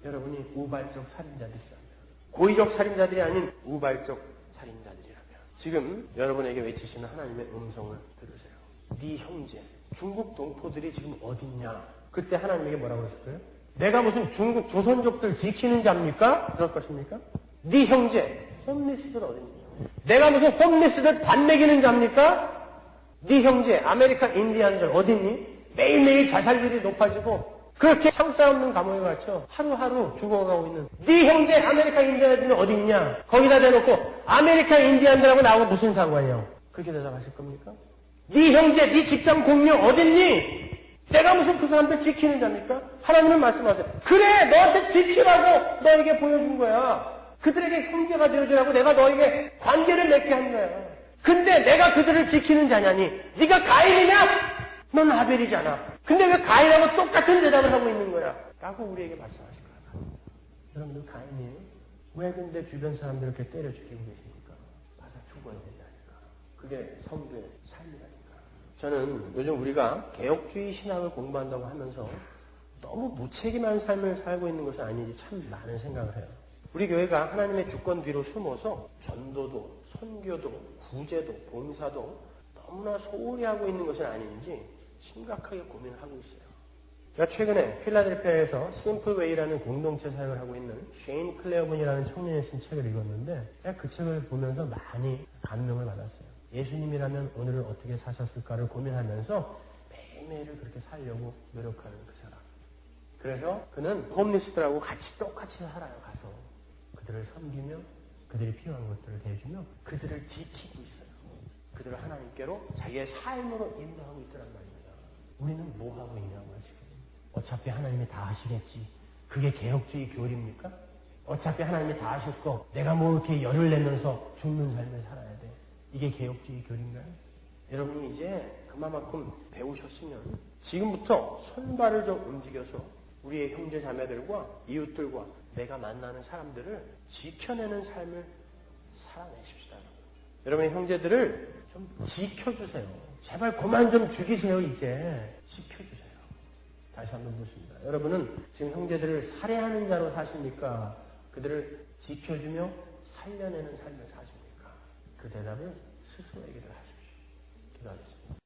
여러분이 우발적 살인자들이라면 고의적 살인자들이 아닌 우발적 살인자들이라면 지금 여러분에게 외치시는 하나님의 음성을 들으세요. 네 형제 중국 동포들이 지금 어딨냐? 그때 하나님에게 뭐라고 그러실 거예요? 내가 무슨 중국 조선족들 지키는 자입니까? 그럴 것입니까? 네 형제 홈리스들 어딨냐? 내가 무슨 홈리스들 밥 먹이는 자입니까? 네 형제 아메리카 인디안들 어딨니? 매일매일 자살률이 높아지고 그렇게 형사 없는 감옥에 갇혀 하루하루 죽어가고 있는 네 형제 아메리카 인디안들은 어디 있냐? 거기다 대놓고 아메리카 인디안들하고 나하고 무슨 상관이요? 그렇게 대답하실 겁니까? 네 형제, 네 직장 공유 어딨니? 내가 무슨 그 사람들 지키는 자입니까? 하나님은 말씀하세요. 그래, 너한테 지키라고 너에게 보여준 거야. 그들에게 형제가 되어주라고 내가 너에게 관계를 맺게 한 거야. 근데 내가 그들을 지키는 자냐니? 네가 가인이냐? 넌 아벨이잖아. 근데 왜 가인하고 똑같은 대답을 하고 있는 거야? 라고 우리에게 말씀하실 거야. 여러분들 가인이 왜 근데 주변 사람들 이렇게 때려 죽이고 계십니까? 맞아 죽어야 된다니까. 그게 성도의 삶이라니까. 저는 요즘 우리가 개혁주의 신학을 공부한다고 하면서 너무 무책임한 삶을 살고 있는 것은 아닌지 참 많은 생각을 해요. 우리 교회가 하나님의 주권 뒤로 숨어서 전도도, 선교도, 구제도, 봉사도 너무나 소홀히 하고 있는 것은 아닌지 심각하게 고민을 하고 있어요. 제가 최근에 필라델피아에서 심플웨이라는 공동체 사역을 하고 있는 쉐인 클레어분이라는 청년이 쓴 책을 읽었는데 제가 그 책을 보면서 많이 감명을 받았어요. 예수님이라면 오늘을 어떻게 사셨을까를 고민하면서 매일매일을 그렇게 살려고 노력하는 그 사람. 그래서 그는 홈리스들하고 같이 똑같이 살아요. 가서 그들을 섬기며 그들이 필요한 것들을 대해주며 그들을 지키고 있어요. 그들을 하나님께로 자기의 삶으로 인도하고 있더란 말입니다. 우리는 뭐 하고 있냐고요 지금. 어차피 하나님이 다 하시겠지. 그게 개혁주의 교리입니까? 어차피 하나님이 다 하실 거 내가 뭐 이렇게 열을 내면서 죽는 삶을 살아야 돼. 이게 개혁주의 교리인가요? 여러분이 이제 그만큼 배우셨으면 지금부터 손발을 좀 움직여서 우리의 형제 자매들과 이웃들과 내가 만나는 사람들을 지켜내는 삶을 살아내십시다. 여러분의 형제들을 좀 지켜주세요. 제발 그만 좀 죽이세요. 이제 지켜주세요. 다시 한번 묻습니다. 여러분은 지금 형제들을 살해하는 자로 사십니까? 그들을 지켜주며 살려내는 삶을 사십니까? 그 대답을 스스로에게도 하십시오. 기도하겠습니다.